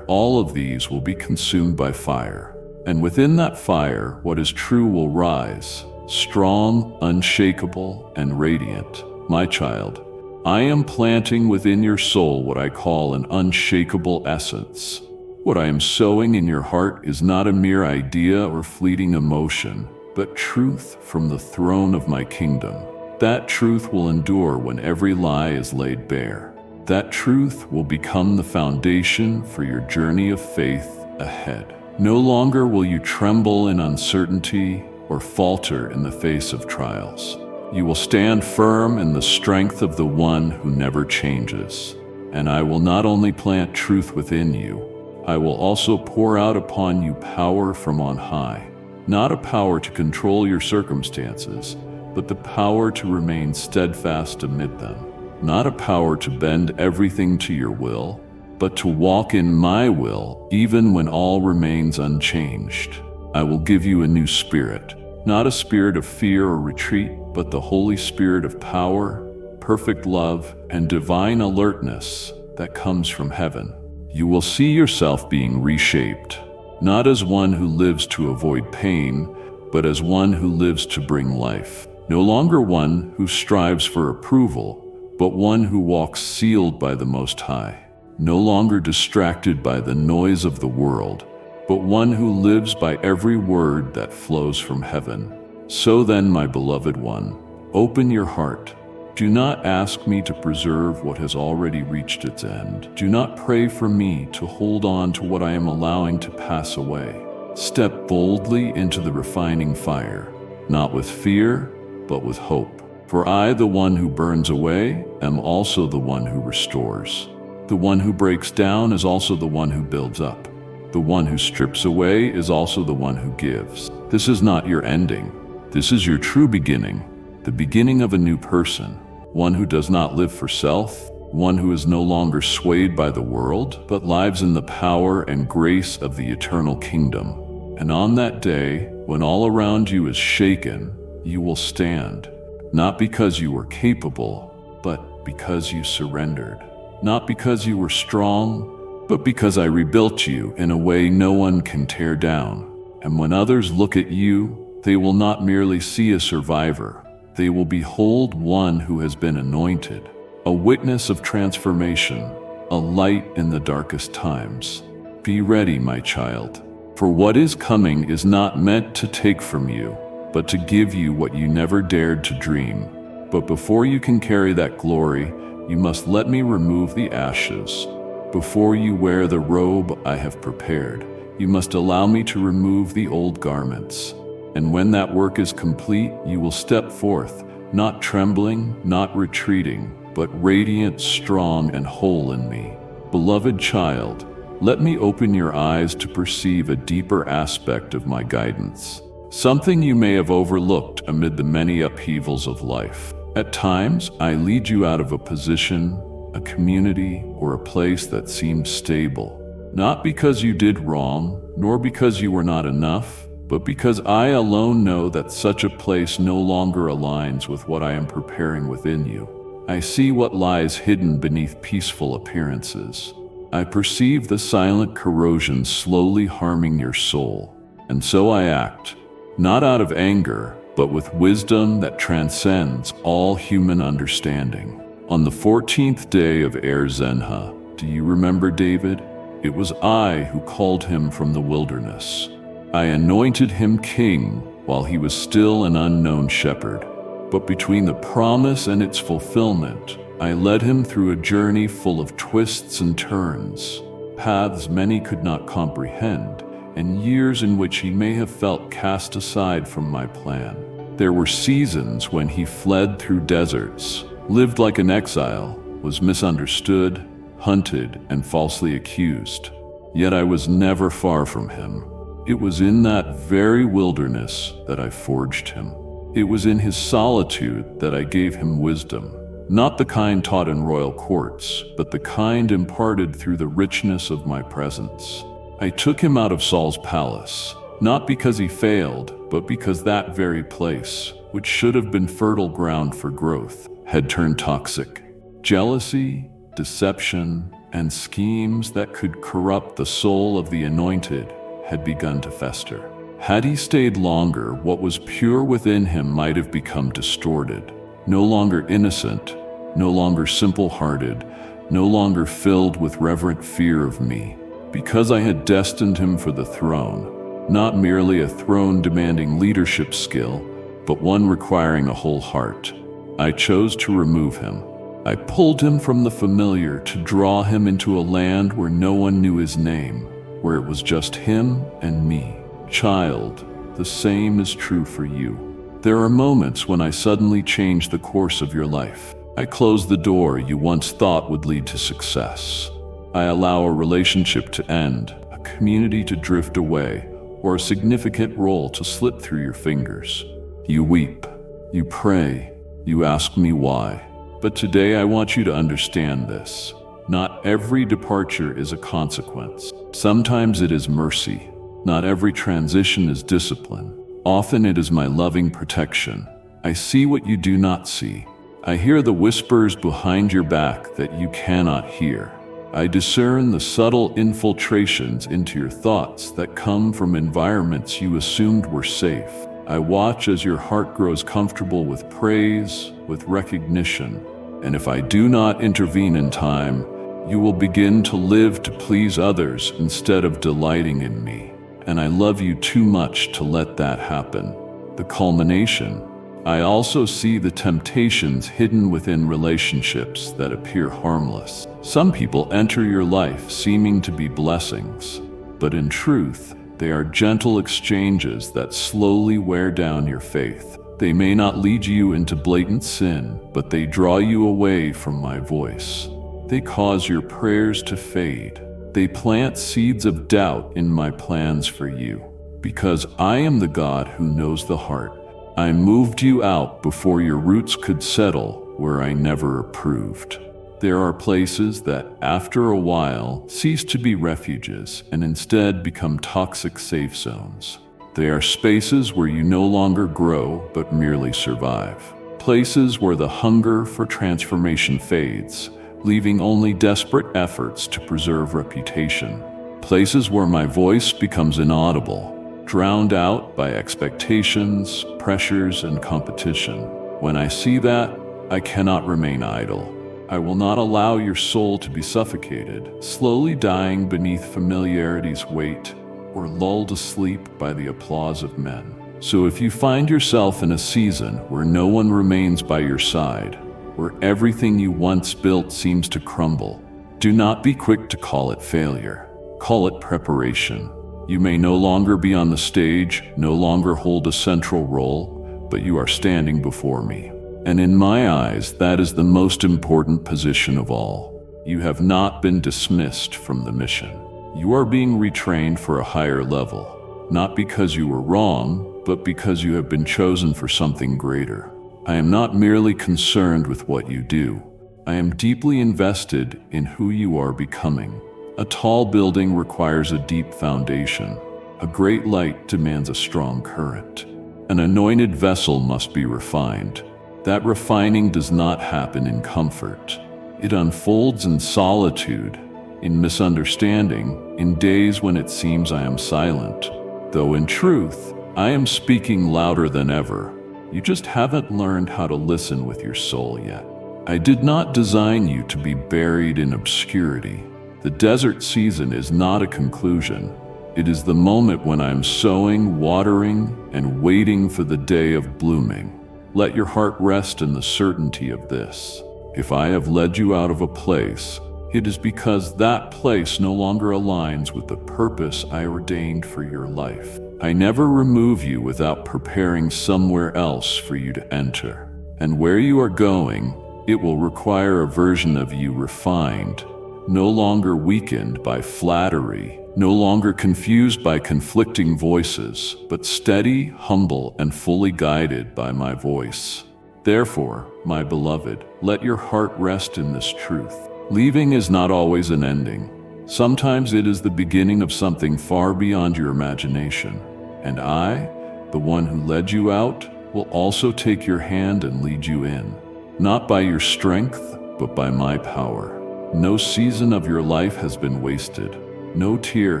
All of these will be consumed by fire. And within that fire, what is true will rise, strong, unshakable, and radiant. My child, I am planting within your soul what I call an unshakable essence. What I am sowing in your heart is not a mere idea or fleeting emotion, but truth from the throne of my kingdom. That truth will endure when every lie is laid bare. That truth will become the foundation for your journey of faith ahead. No longer will you tremble in uncertainty or falter in the face of trials. You will stand firm in the strength of the one who never changes. And I will not only plant truth within you, I will also pour out upon you power from on high. Not a power to control your circumstances, but the power to remain steadfast amid them. Not a power to bend everything to your will, but to walk in my will even when all remains unchanged. I will give you a new spirit, not a spirit of fear or retreat, but the Holy Spirit of power, perfect love, and divine alertness that comes from heaven. You will see yourself being reshaped, not as one who lives to avoid pain, but as one who lives to bring life. No longer one who strives for approval, but one who walks sealed by the Most High. No longer distracted by the noise of the world, but one who lives by every word that flows from heaven. So then, my beloved one, open your heart. Do not ask me to preserve what has already reached its end. Do not pray for me to hold on to what I am allowing to pass away. Step boldly into the refining fire, not with fear, but with hope. For I, the one who burns away, am also the one who restores. The one who breaks down is also the one who builds up. The one who strips away is also the one who gives. This is not your ending. This is your true beginning, the beginning of a new person, one who does not live for self, one who is no longer swayed by the world, but lives in the power and grace of the eternal kingdom. And on that day, when all around you is shaken, you will stand, not because you were capable, but because you surrendered. Not because you were strong, but because I rebuilt you in a way no one can tear down. And when others look at you, they will not merely see a survivor. They will behold one who has been anointed, a witness of transformation, a light in the darkest times. Be ready, my child, for what is coming is not meant to take from you, but to give you what you never dared to dream. But before you can carry that glory, you must let me remove the ashes. Before you wear the robe I have prepared, you must allow me to remove the old garments. And when that work is complete, you will step forth, not trembling, not retreating, but radiant, strong, and whole in me. Beloved child, let me open your eyes to perceive a deeper aspect of my guidance, something you may have overlooked amid the many upheavals of life. At times, I lead you out of a position, a community, or a place that seemed stable, not because you did wrong, nor because you were not enough, but because I alone know that such a place no longer aligns with what I am preparing within you. I see what lies hidden beneath peaceful appearances. I perceive the silent corrosion slowly harming your soul, and so I act, not out of anger, but with wisdom that transcends all human understanding. On the 14th day of Er Zenha, do you remember David? It was I who called him from the wilderness. I anointed him king while he was still an unknown shepherd. But between the promise and its fulfillment, I led him through a journey full of twists and turns, paths many could not comprehend, and years in which he may have felt cast aside from my plan. There were seasons when he fled through deserts, lived like an exile, was misunderstood, hunted, and falsely accused. Yet I was never far from him. It was in that very wilderness that I forged him. It was in his solitude that I gave him wisdom, not the kind taught in royal courts, but the kind imparted through the richness of my presence. I took him out of Saul's palace, not because he failed, but because that very place, which should have been fertile ground for growth, had turned toxic. Jealousy, deception, and schemes that could corrupt the soul of the anointed had begun to fester. Had he stayed longer, what was pure within him might have become distorted, no longer innocent, no longer simple-hearted, no longer filled with reverent fear of me. Because I had destined him for the throne, not merely a throne demanding leadership skill, but one requiring a whole heart, I chose to remove him. I pulled him from the familiar to draw him into a land where no one knew his name, where it was just him and me. Child, the same is true for you. There are moments when I suddenly change the course of your life. I close the door you once thought would lead to success. I allow a relationship to end, a community to drift away, or a significant role to slip through your fingers. You weep, You pray, you ask me why. But today I want you to understand this. Not every departure is a consequence. Sometimes it is mercy. Not every transition is discipline. Often it is my loving protection. I see what you do not see. I hear the whispers behind your back that you cannot hear. I discern the subtle infiltrations into your thoughts that come from environments you assumed were safe. I watch as your heart grows comfortable with praise, with recognition. And if I do not intervene in time, you will begin to live to please others instead of delighting in me. And I love you too much to let that happen. The culmination. I also see the temptations hidden within relationships that appear harmless. Some people enter your life seeming to be blessings, but in truth, they are gentle exchanges that slowly wear down your faith. They may not lead you into blatant sin, but they draw you away from my voice. They cause your prayers to fade. They plant seeds of doubt in my plans for you. Because I am the God who knows the heart, I moved you out before your roots could settle where I never approved. There are places that, after a while, cease to be refuges and instead become toxic safe zones. They are spaces where you no longer grow but merely survive. Places where the hunger for transformation fades, leaving only desperate efforts to preserve reputation. Places where my voice becomes inaudible, drowned out by expectations, pressures, and competition. When I see that, I cannot remain idle. I will not allow your soul to be suffocated, slowly dying beneath familiarity's weight, or lulled asleep by the applause of men. So if you find yourself in a season where no one remains by your side, where everything you once built seems to crumble, do not be quick to call it failure. Call it preparation. You may no longer be on the stage, no longer hold a central role, but you are standing before me. And in my eyes, that is the most important position of all. You have not been dismissed from the mission. You are being retrained for a higher level, not because you were wrong, but because you have been chosen for something greater. I am not merely concerned with what you do. I am deeply invested in who you are becoming. A tall building requires a deep foundation. A great light demands a strong current. An anointed vessel must be refined. That refining does not happen in comfort. It unfolds in solitude, in misunderstanding, in days when it seems I am silent. Though in truth, I am speaking louder than ever. You just haven't learned how to listen with your soul yet. I did not design you to be buried in obscurity. The desert season is not a conclusion. It is the moment when I am sowing, watering, and waiting for the day of blooming. Let your heart rest in the certainty of this. If I have led you out of a place, it is because that place no longer aligns with the purpose I ordained for your life. I never remove you without preparing somewhere else for you to enter. And where you are going, it will require a version of you refined, no longer weakened by flattery, no longer confused by conflicting voices, but steady, humble, and fully guided by my voice. Therefore, my beloved, let your heart rest in this truth. Leaving is not always an ending. Sometimes it is the beginning of something far beyond your imagination. And I, the one who led you out, will also take your hand and lead you in, not by your strength, but by my power. No season of your life has been wasted. No tear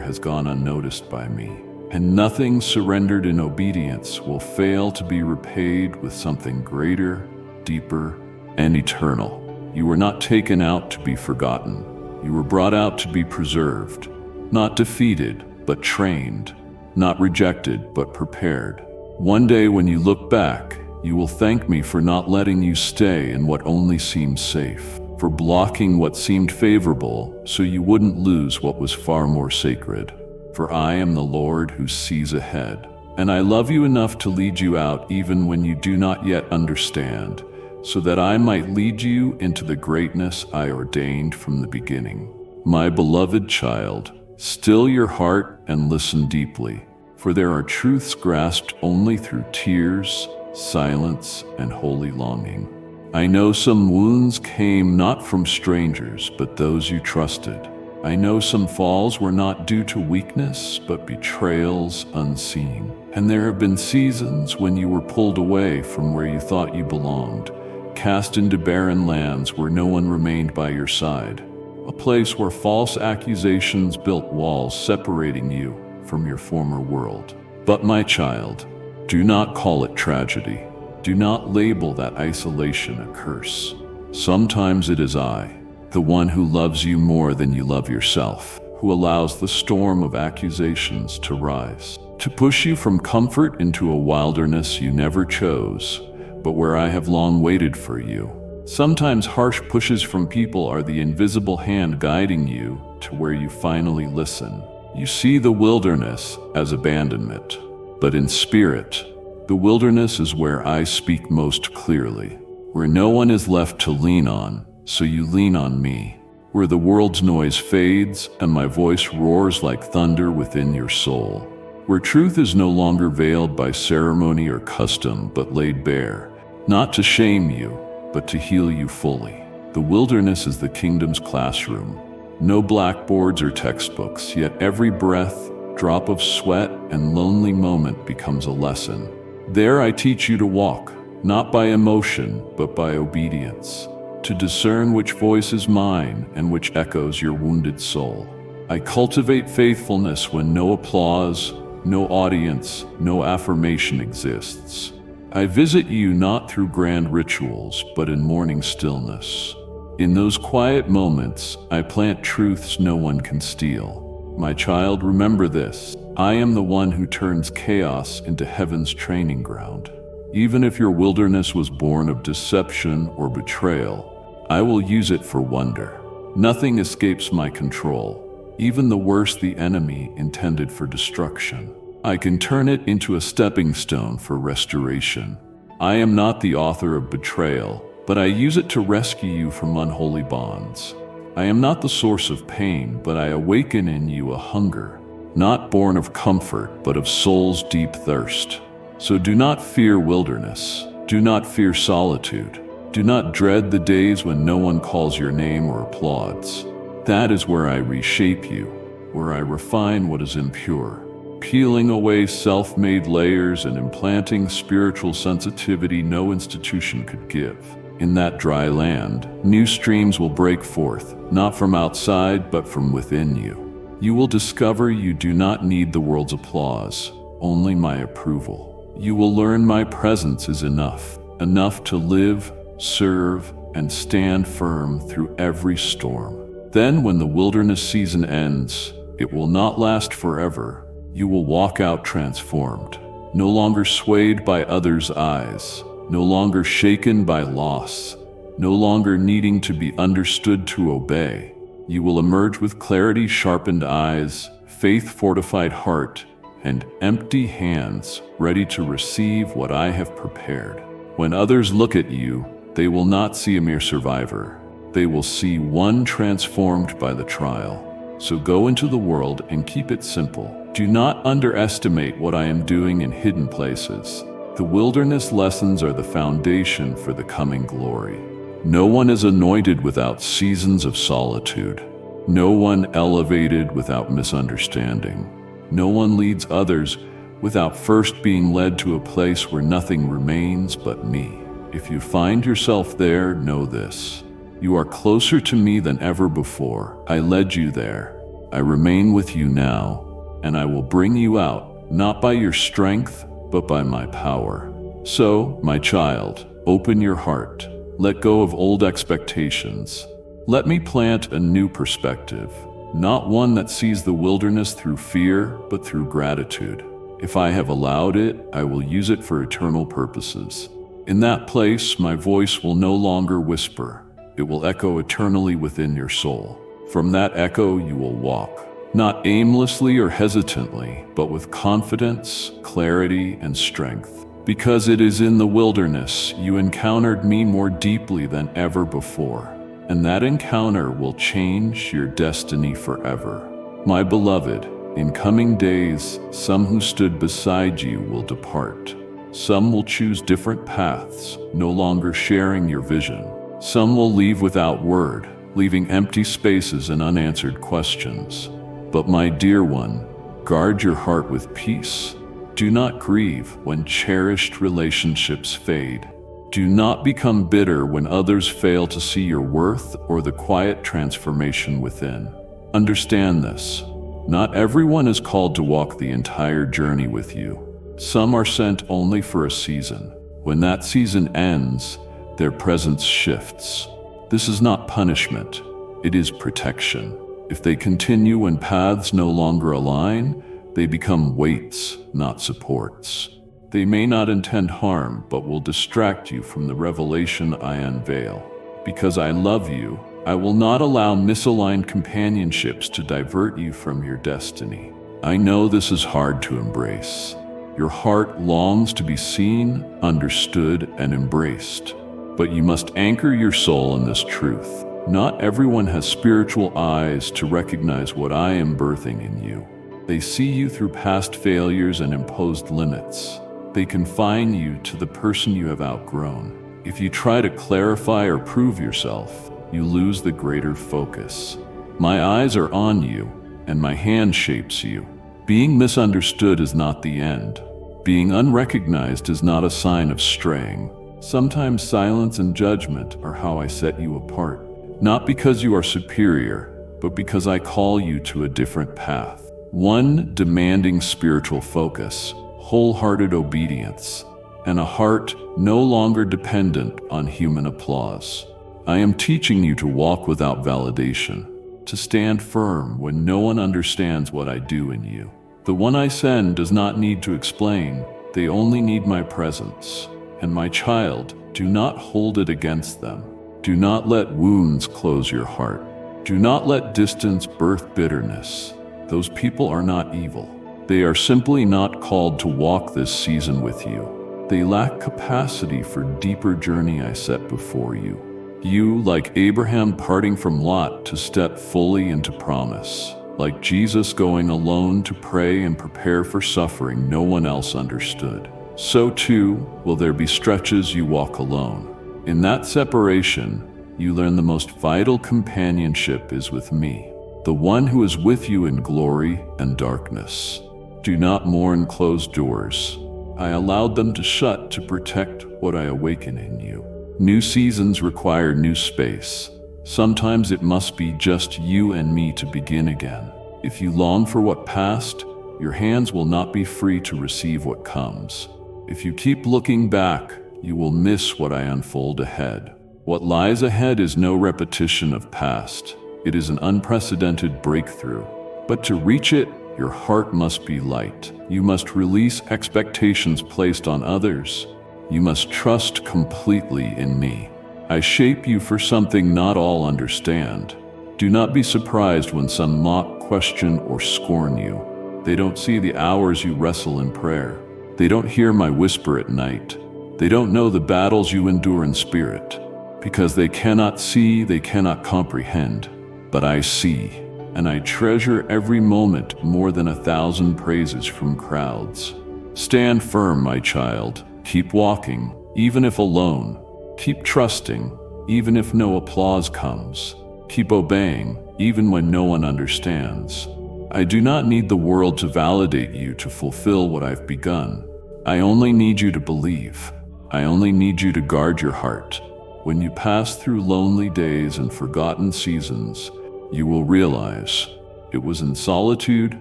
has gone unnoticed by me. And nothing surrendered in obedience will fail to be repaid with something greater, deeper, and eternal. You were not taken out to be forgotten. You were brought out to be preserved, not defeated, but trained, not rejected, but prepared. One day when you look back, you will thank me for not letting you stay in what only seemed safe, for blocking what seemed favorable so you wouldn't lose what was far more sacred. For I am the Lord who sees ahead, and I love you enough to lead you out even when you do not yet understand, so that I might lead you into the greatness I ordained from the beginning. My beloved child, still your heart and listen deeply, for there are truths grasped only through tears, silence, and holy longing. I know some wounds came not from strangers, but those you trusted. I know some falls were not due to weakness, but betrayals unseen. And there have been seasons when you were pulled away from where you thought you belonged, cast into barren lands where no one remained by your side, a place where false accusations built walls separating you from your former world. But my child, do not call it tragedy. Do not label that isolation a curse. Sometimes it is I, the one who loves you more than you love yourself, who allows the storm of accusations to rise, to push you from comfort into a wilderness you never chose, but where I have long waited for you. Sometimes harsh pushes from people are the invisible hand guiding you to where you finally listen. You see the wilderness as abandonment, but in spirit, the wilderness is where I speak most clearly, where no one is left to lean on, so you lean on me, where the world's noise fades and my voice roars like thunder within your soul, where truth is no longer veiled by ceremony or custom but laid bare, not to shame you, but to heal you fully. The wilderness is the kingdom's classroom. No blackboards or textbooks, yet every breath, drop of sweat, and lonely moment becomes a lesson. There I teach you to walk, not by emotion, but by obedience, to discern which voice is mine and which echoes your wounded soul. I cultivate faithfulness when no applause, no audience, no affirmation exists. I visit you not through grand rituals, but in morning stillness. In those quiet moments, I plant truths no one can steal. My child, remember this. I am the one who turns chaos into heaven's training ground. Even if your wilderness was born of deception or betrayal, I will use it for wonder. Nothing escapes my control, even the worst the enemy intended for destruction. I can turn it into a stepping stone for restoration. I am not the author of betrayal, but I use it to rescue you from unholy bonds. I am not the source of pain, but I awaken in you a hunger, not born of comfort, but of soul's deep thirst. So do not fear wilderness. Do not fear solitude. Do not dread the days when no one calls your name or applauds. That is where I reshape you, where I refine what is impure, peeling away self-made layers and implanting spiritual sensitivity no institution could give. In that dry land, new streams will break forth, not from outside, but from within you. You will discover you do not need the world's applause, only my approval. You will learn my presence is enough, enough to live, serve, and stand firm through every storm. Then when the wilderness season ends, it will not last forever. You will walk out transformed, no longer swayed by others' eyes, no longer shaken by loss, no longer needing to be understood to obey. You will emerge with clarity, sharpened eyes, faith-fortified heart, and empty hands, ready to receive what I have prepared. When others look at you, they will not see a mere survivor. They will see one transformed by the trial. So go into the world and keep it simple. Do not underestimate what I am doing in hidden places. The wilderness lessons are the foundation for the coming glory. No one is anointed without seasons of solitude. No one elevated without misunderstanding. No one leads others without first being led to a place where nothing remains but me. If you find yourself there, know this. You are closer to me than ever before. I led you there. I remain with you now, and I will bring you out, not by your strength, but by my power. So, my child, open your heart. Let go of old expectations. Let me plant a new perspective, not one that sees the wilderness through fear, but through gratitude. If I have allowed it, I will use it for eternal purposes. In that place, my voice will no longer whisper. It will echo eternally within your soul. From that echo, you will walk, not aimlessly or hesitantly, but with confidence, clarity, and strength. Because it is in the wilderness you encountered me more deeply than ever before, and that encounter will change your destiny forever. My beloved, in coming days, some who stood beside you will depart. Some will choose different paths, no longer sharing your vision. Some will leave without word, leaving empty spaces and unanswered questions. But my dear one, guard your heart with peace. Do not grieve when cherished relationships fade. Do not become bitter when others fail to see your worth or the quiet transformation within. Understand this. Not everyone is called to walk the entire journey with you. Some are sent only for a season. When that season ends, their presence shifts. This is not punishment. It is protection. If they continue when paths no longer align, they become weights, not supports. They may not intend harm, but will distract you from the revelation I unveil. Because I love you, I will not allow misaligned companionships to divert you from your destiny. I know this is hard to embrace. Your heart longs to be seen, understood, and embraced. But you must anchor your soul in this truth. Not everyone has spiritual eyes to recognize what I am birthing in you. They see you through past failures and imposed limits. They confine you to the person you have outgrown. If you try to clarify or prove yourself, you lose the greater focus. My eyes are on you, and my hand shapes you. Being misunderstood is not the end. Being unrecognized is not a sign of straying. Sometimes silence and judgment are how I set you apart. Not because you are superior, but because I call you to a different path. One demanding spiritual focus, wholehearted obedience, and a heart no longer dependent on human applause. I am teaching you to walk without validation, to stand firm when no one understands what I do in you. The one I send does not need to explain, they only need my presence. And my child, do not hold it against them. Do not let wounds close your heart. Do not let distance birth bitterness. Those people are not evil. They are simply not called to walk this season with you. They lack capacity for deeper journey I set before you. You, like Abraham parting from Lot to step fully into promise. Like Jesus going alone to pray and prepare for suffering no one else understood. So too will there be stretches you walk alone. In that separation, you learn the most vital companionship is with me, the one who is with you in glory and darkness. Do not mourn closed doors. I allowed them to shut to protect what I awaken in you. New seasons require new space. Sometimes it must be just you and me to begin again. If you long for what passed, your hands will not be free to receive what comes. If you keep looking back, you will miss what I unfold ahead. What lies ahead is no repetition of past. It is an unprecedented breakthrough. But to reach it, your heart must be light. You must release expectations placed on others. You must trust completely in me. I shape you for something not all understand. Do not be surprised when some mock, question, or scorn you. They don't see the hours you wrestle in prayer. They don't hear my whisper at night. They don't know the battles you endure in spirit. Because they cannot see, they cannot comprehend. But I see, and I treasure every moment more than 1,000 praises from crowds. Stand firm, my child. Keep walking, even if alone. Keep trusting, even if no applause comes. Keep obeying, even when no one understands. I do not need the world to validate you to fulfill what I've begun. I only need you to believe. I only need you to guard your heart. When you pass through lonely days and forgotten seasons, you will realize it was in solitude,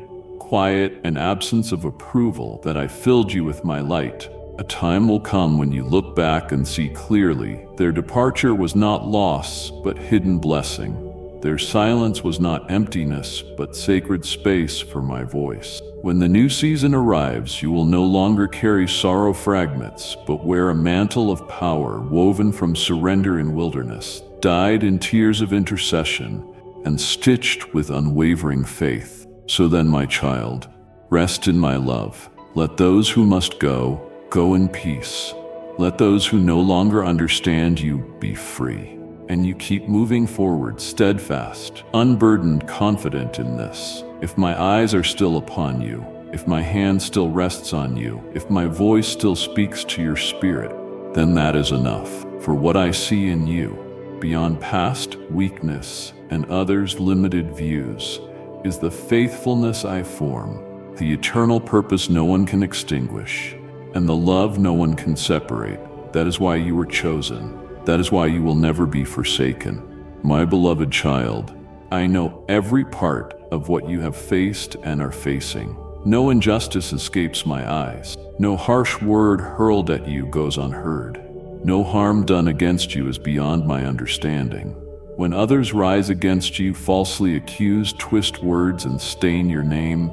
quiet, and absence of approval that I filled you with my light. A time will come when you look back and see clearly their departure was not loss, but hidden blessing. Their silence was not emptiness, but sacred space for my voice. When the new season arrives, you will no longer carry sorrow fragments, but wear a mantle of power woven from surrender in wilderness, dyed in tears of intercession, and stitched with unwavering faith. So then, my child, rest in my love. Let those who must go in peace. Let those who no longer understand you be free. And you keep moving forward, steadfast, unburdened, confident in this. If my eyes are still upon you, If my hand still rests on you, if my voice still speaks to your spirit, then that is enough. For what I see in you, beyond past weakness and others' limited views, is the faithfulness I form, the eternal purpose no one can extinguish, and the love no one can separate. That is why you were chosen. That is why you will never be forsaken. My beloved child, I know every part of what you have faced and are facing. No injustice escapes my eyes. No harsh word hurled at you goes unheard. No harm done against you is beyond my understanding. When others rise against you, falsely accuse, twist words, and stain your name,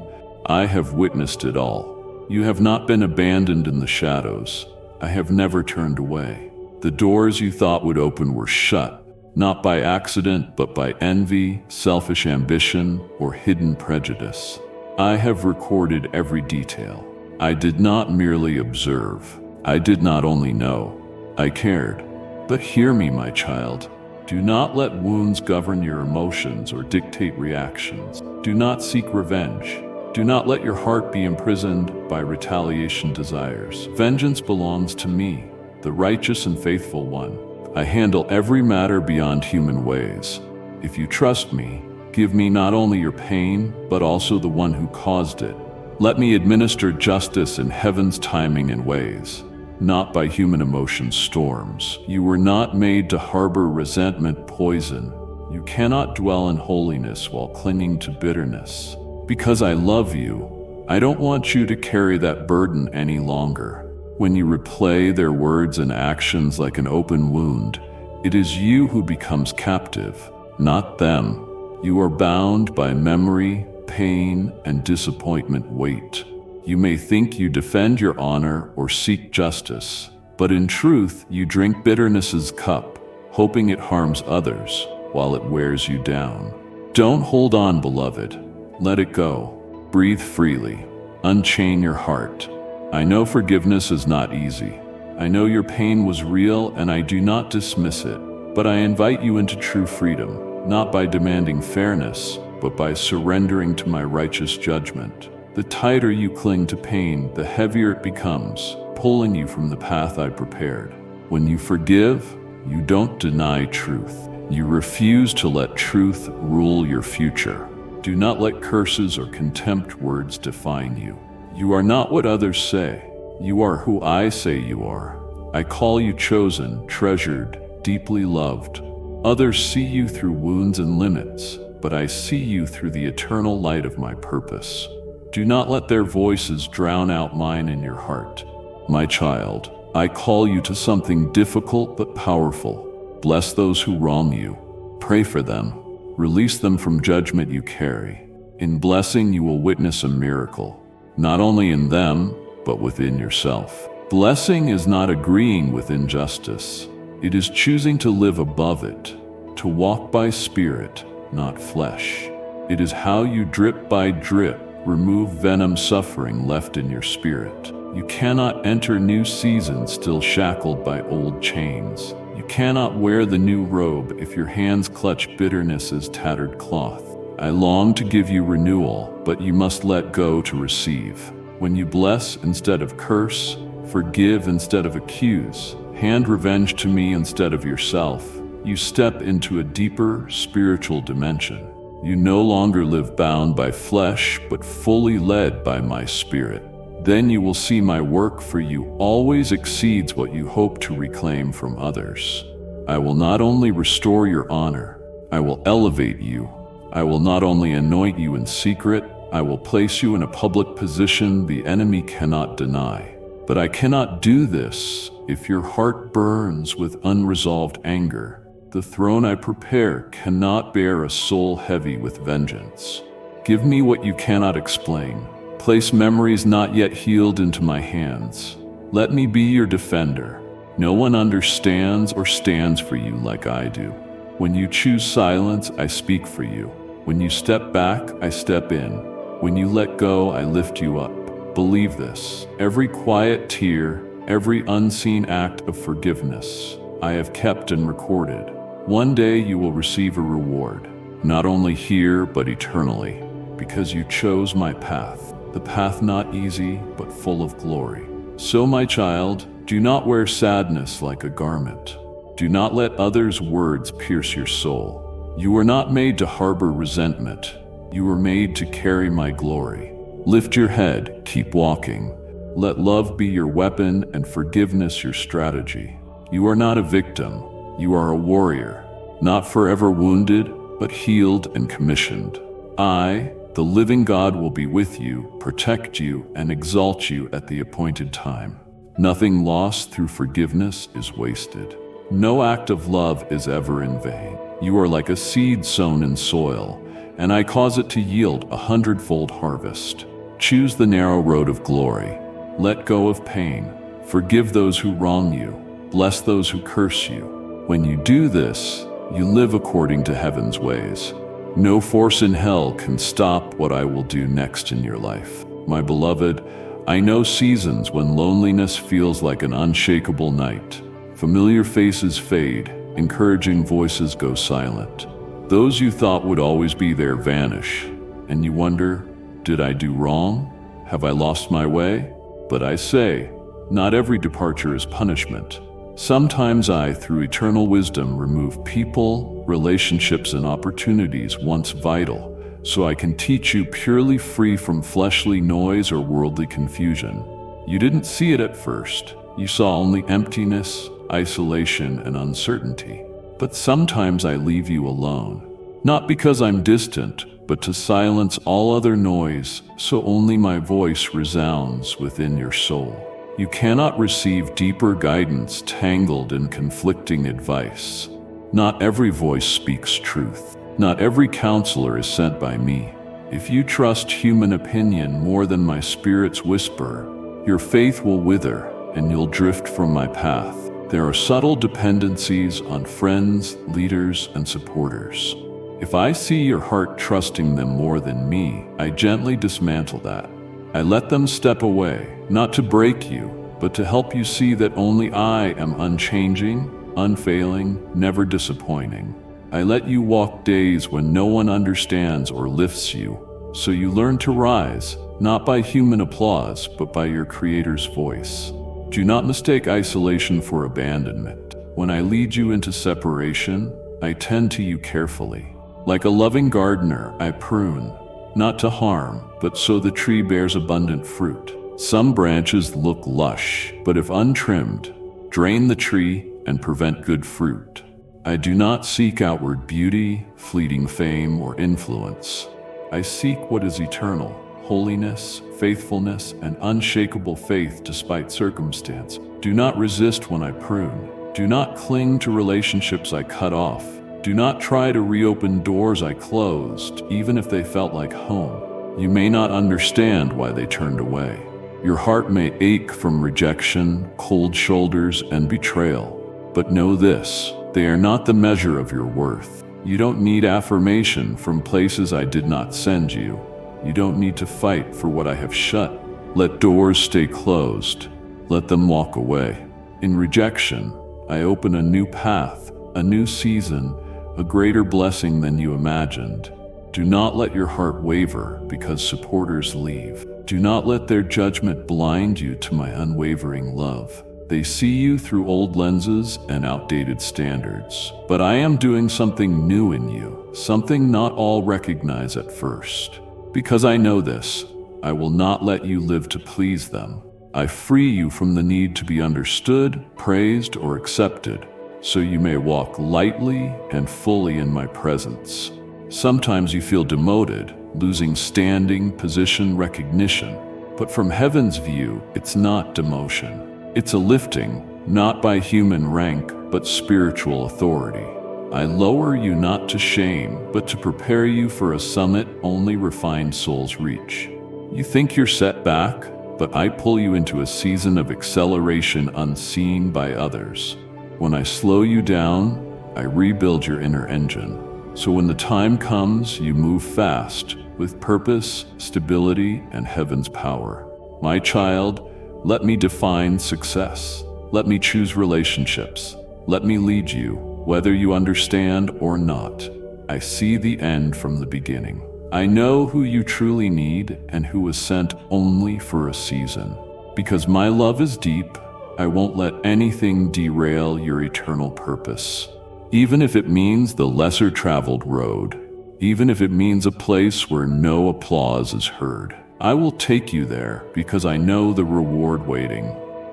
I have witnessed it all. You have not been abandoned in the shadows. I have never turned away. The doors you thought would open were shut, not by accident, but by envy, selfish ambition, or hidden prejudice. I have recorded every detail. I did not merely observe. I did not only know. I cared. But hear me, my child. Do not let wounds govern your emotions or dictate reactions. Do not seek revenge. Do not let your heart be imprisoned by retaliation desires. Vengeance belongs to me, the righteous and faithful one. I handle every matter beyond human ways. If you trust me, give me not only your pain, but also the one who caused it. Let me administer justice in heaven's timing and ways, not by human emotion storms. You were not made to harbor resentment poison. You cannot dwell in holiness while clinging to bitterness. Because I love you, I don't want you to carry that burden any longer. When you replay their words and actions like an open wound, it is you who becomes captive, not them. You are bound by memory, pain, and disappointment weight. You may think you defend your honor or seek justice, but in truth, you drink bitterness's cup, hoping it harms others while it wears you down. Don't hold on, beloved. Let it go. Breathe freely. Unchain your heart. I know forgiveness is not easy. I know your pain was real, and I do not dismiss it. But I invite you into true freedom, not by demanding fairness, but by surrendering to my righteous judgment. The tighter you cling to pain, the heavier it becomes, pulling you from the path I prepared. When you forgive, you don't deny truth. You refuse to let truth rule your future. Do not let curses or contempt words define you. You are not what others say. You are who I say you are. I call you chosen, treasured, deeply loved. Others see you through wounds and limits, but I see you through the eternal light of my purpose. Do not let their voices drown out mine in your heart. My child, I call you to something difficult but powerful. Bless those who wrong you. Pray for them. Release them from judgment you carry. In blessing, you will witness a miracle. Not only in them, but within yourself. Blessing is not agreeing with injustice. It is choosing to live above it, to walk by spirit, not flesh. It is how you drip by drip remove venom suffering left in your spirit. You cannot enter new seasons still shackled by old chains. You cannot wear the new robe if your hands clutch bitterness as tattered cloth. I long to give you renewal, but you must let go to receive. When you bless instead of curse, forgive instead of accuse, hand revenge to me instead of yourself, you step into a deeper spiritual dimension. You no longer live bound by flesh, but fully led by my spirit. Then you will see my work for you always exceeds what you hope to reclaim from others. I will not only restore your honor, I will elevate you. I will not only anoint you in secret, I will place you in a public position the enemy cannot deny. But I cannot do this if your heart burns with unresolved anger. The throne I prepare cannot bear a soul heavy with vengeance. Give me what you cannot explain. Place memories not yet healed into my hands. Let me be your defender. No one understands or stands for you like I do. When you choose silence, I speak for you. When you step back, I step in. When you let go, I lift you up. Believe this. Every quiet tear, every unseen act of forgiveness, I have kept and recorded. One day you will receive a reward, not only here but eternally, because you chose my path. the path not easy, but full of glory. So, my child, do not wear sadness like a garment. Do not let others' words pierce your soul. You were not made to harbor resentment. You were made to carry my glory. Lift your head, keep walking. Let love be your weapon and forgiveness your strategy. You are not a victim. You are a warrior, not forever wounded, but healed and commissioned. I, the living God, will be with you, protect you, and exalt you at the appointed time. Nothing lost through forgiveness is wasted. No act of love is ever in vain. You are like a seed sown in soil, and I cause it to yield 100-fold harvest. Choose the narrow road of glory. Let go of pain. Forgive those who wrong you. Bless those who curse you. When you do this, you live according to heaven's ways. No force in hell can stop what I will do next in your life. My beloved, I know seasons when loneliness feels like an unshakable night. Familiar faces fade, encouraging voices go silent. Those you thought would always be there vanish, and you wonder, did I do wrong? Have I lost my way? But I say, not every departure is punishment. Sometimes I, through eternal wisdom, remove people, relationships, and opportunities once vital, so I can teach you purely free from fleshly noise or worldly confusion. You didn't see it at first. You saw only emptiness, isolation, and uncertainty. But sometimes I leave you alone, not because I'm distant, but to silence all other noise, so only my voice resounds within your soul. You cannot receive deeper guidance tangled in conflicting advice. Not every voice speaks truth. Not every counselor is sent by me. If you trust human opinion more than my spirit's whisper, your faith will wither and you'll drift from my path. There are subtle dependencies on friends, leaders, and supporters. If I see your heart trusting them more than me, I gently dismantle that. I let them step away, not to break you, but to help you see that only I am unchanging, unfailing, never disappointing. I let you walk days when no one understands or lifts you, so you learn to rise, not by human applause, but by your Creator's voice. Do not mistake isolation for abandonment. When I lead you into separation, I tend to you carefully. Like a loving gardener, I prune, not to harm, but so the tree bears abundant fruit. Some branches look lush, but if untrimmed, drain the tree and prevent good fruit. I do not seek outward beauty, fleeting fame, or influence. I seek what is eternal, holiness, faithfulness, and unshakable faith despite circumstance. Do not resist when I prune. Do not cling to relationships I cut off. Do not try to reopen doors I closed, even if they felt like home. You may not understand why they turned away. Your heart may ache from rejection, cold shoulders, and betrayal. But know this, they are not the measure of your worth. You don't need affirmation from places I did not send you. You don't need to fight for what I have shut. Let doors stay closed. Let them walk away. In rejection, I open a new path, a new season, a greater blessing than you imagined. Do not let your heart waver because supporters leave. Do not let their judgment blind you to my unwavering love. They see you through old lenses and outdated standards. But I am doing something new in you, something not all recognize at first. Because I know this, I will not let you live to please them. I free you from the need to be understood, praised, or accepted, so you may walk lightly and fully in my presence. Sometimes you feel demoted, losing standing, position, recognition. But from heaven's view, it's not demotion. It's a lifting, not by human rank, but spiritual authority. I lower you not to shame, but to prepare you for a summit only refined souls reach. You think you're set back, but I pull you into a season of acceleration unseen by others. When I slow you down, I rebuild your inner engine. So when the time comes, you move fast, with purpose, stability, and heaven's power. My child, let me define success. Let me choose relationships. Let me lead you, whether you understand or not. I see the end from the beginning. I know who you truly need and who was sent only for a season. Because my love is deep, I won't let anything derail your eternal purpose. Even if it means the lesser traveled road, even if it means a place where no applause is heard, I will take you there because I know the reward waiting.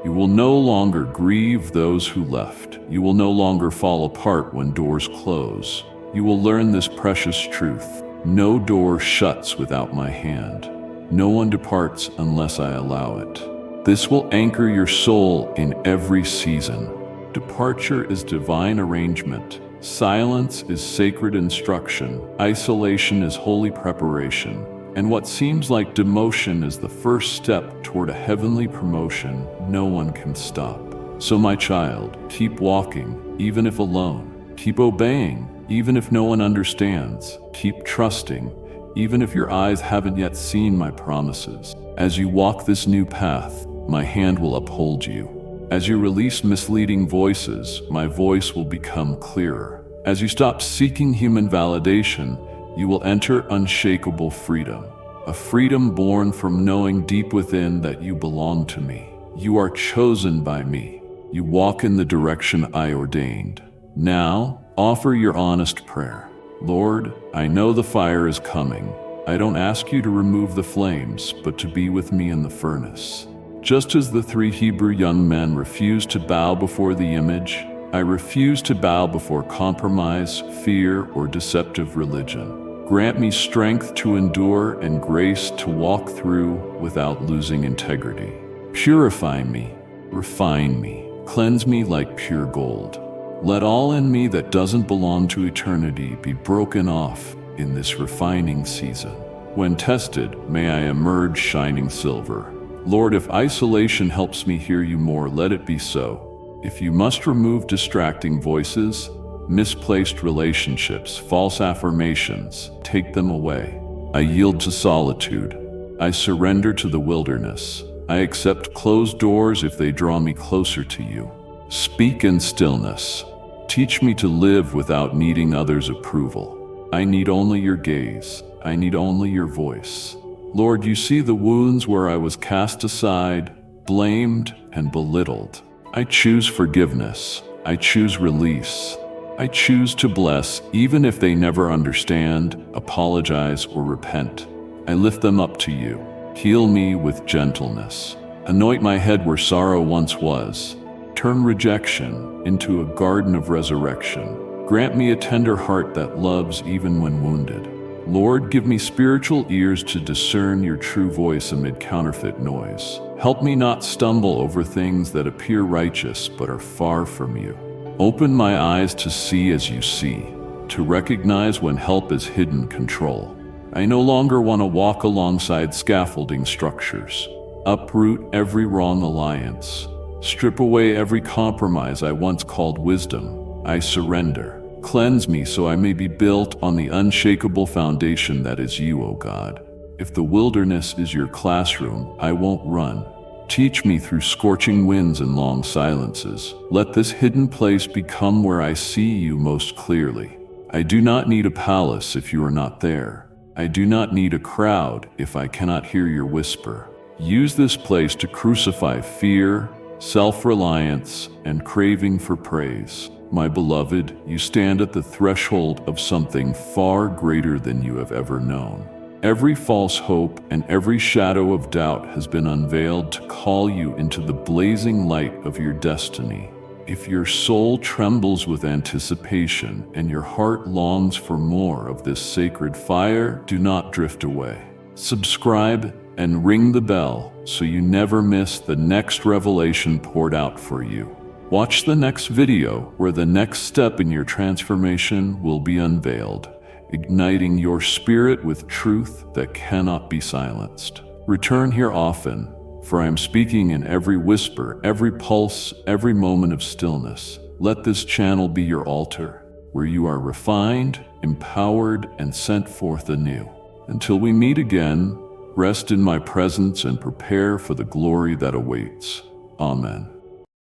You will no longer grieve those who left. You will no longer fall apart when doors close. You will learn this precious truth. No door shuts without my hand. No one departs unless I allow it. This will anchor your soul in every season. Departure is divine arrangement. Silence is sacred instruction. Isolation is holy preparation. And what seems like demotion is the first step toward a heavenly promotion no one can stop. So my child, keep walking, even if alone. Keep obeying, even if no one understands. Keep trusting, even if your eyes haven't yet seen my promises. As you walk this new path, my hand will uphold you. As you release misleading voices, my voice will become clearer. As you stop seeking human validation, you will enter unshakable freedom, a freedom born from knowing deep within that you belong to me. You are chosen by me. You walk in the direction I ordained. Now, offer your honest prayer. Lord, I know the fire is coming. I don't ask you to remove the flames, but to be with me in the furnace. Just as the 3 Hebrew young men refused to bow before the image, I refuse to bow before compromise, fear, or deceptive religion. Grant me strength to endure and grace to walk through without losing integrity. Purify me, refine me, cleanse me like pure gold. Let all in me that doesn't belong to eternity be broken off in this refining season. When tested, may I emerge shining silver. Lord, if isolation helps me hear you more, let it be so. If you must remove distracting voices, misplaced relationships, false affirmations, take them away. I yield to solitude. I surrender to the wilderness. I accept closed doors if they draw me closer to you. Speak in stillness. Teach me to live without needing others' approval. I need only your gaze. I need only your voice. Lord, you see the wounds where I was cast aside, blamed, and belittled. I choose forgiveness. I choose release. I choose to bless even if they never understand, apologize, or repent. I lift them up to you. Heal me with gentleness. Anoint my head where sorrow once was. Turn rejection into a garden of resurrection. Grant me a tender heart that loves even when wounded. Lord, give me spiritual ears to discern your true voice amid counterfeit noise. Help me not stumble over things that appear righteous but are far from you. Open my eyes to see as you see, to recognize when help is hidden control. I no longer want to walk alongside scaffolding structures. Uproot every wrong alliance. Strip away every compromise I once called wisdom. I surrender. Cleanse me so I may be built on the unshakable foundation that is you, O God. If the wilderness is your classroom, I won't run. Teach me through scorching winds and long silences. Let this hidden place become where I see you most clearly. I do not need a palace if you are not there. I do not need a crowd if I cannot hear your whisper. Use this place to crucify fear, self-reliance, and craving for praise. My beloved, you stand at the threshold of something far greater than you have ever known. Every false hope and every shadow of doubt has been unveiled to call you into the blazing light of your destiny. If your soul trembles with anticipation and your heart longs for more of this sacred fire, do not drift away. Subscribe and ring the bell so you never miss the next revelation poured out for you. Watch the next video where the next step in your transformation will be unveiled, igniting your spirit with truth that cannot be silenced. Return here often, for I am speaking in every whisper, every pulse, every moment of stillness. Let this channel be your altar, where you are refined, empowered, and sent forth anew. Until we meet again, rest in my presence and prepare for the glory that awaits. Amen.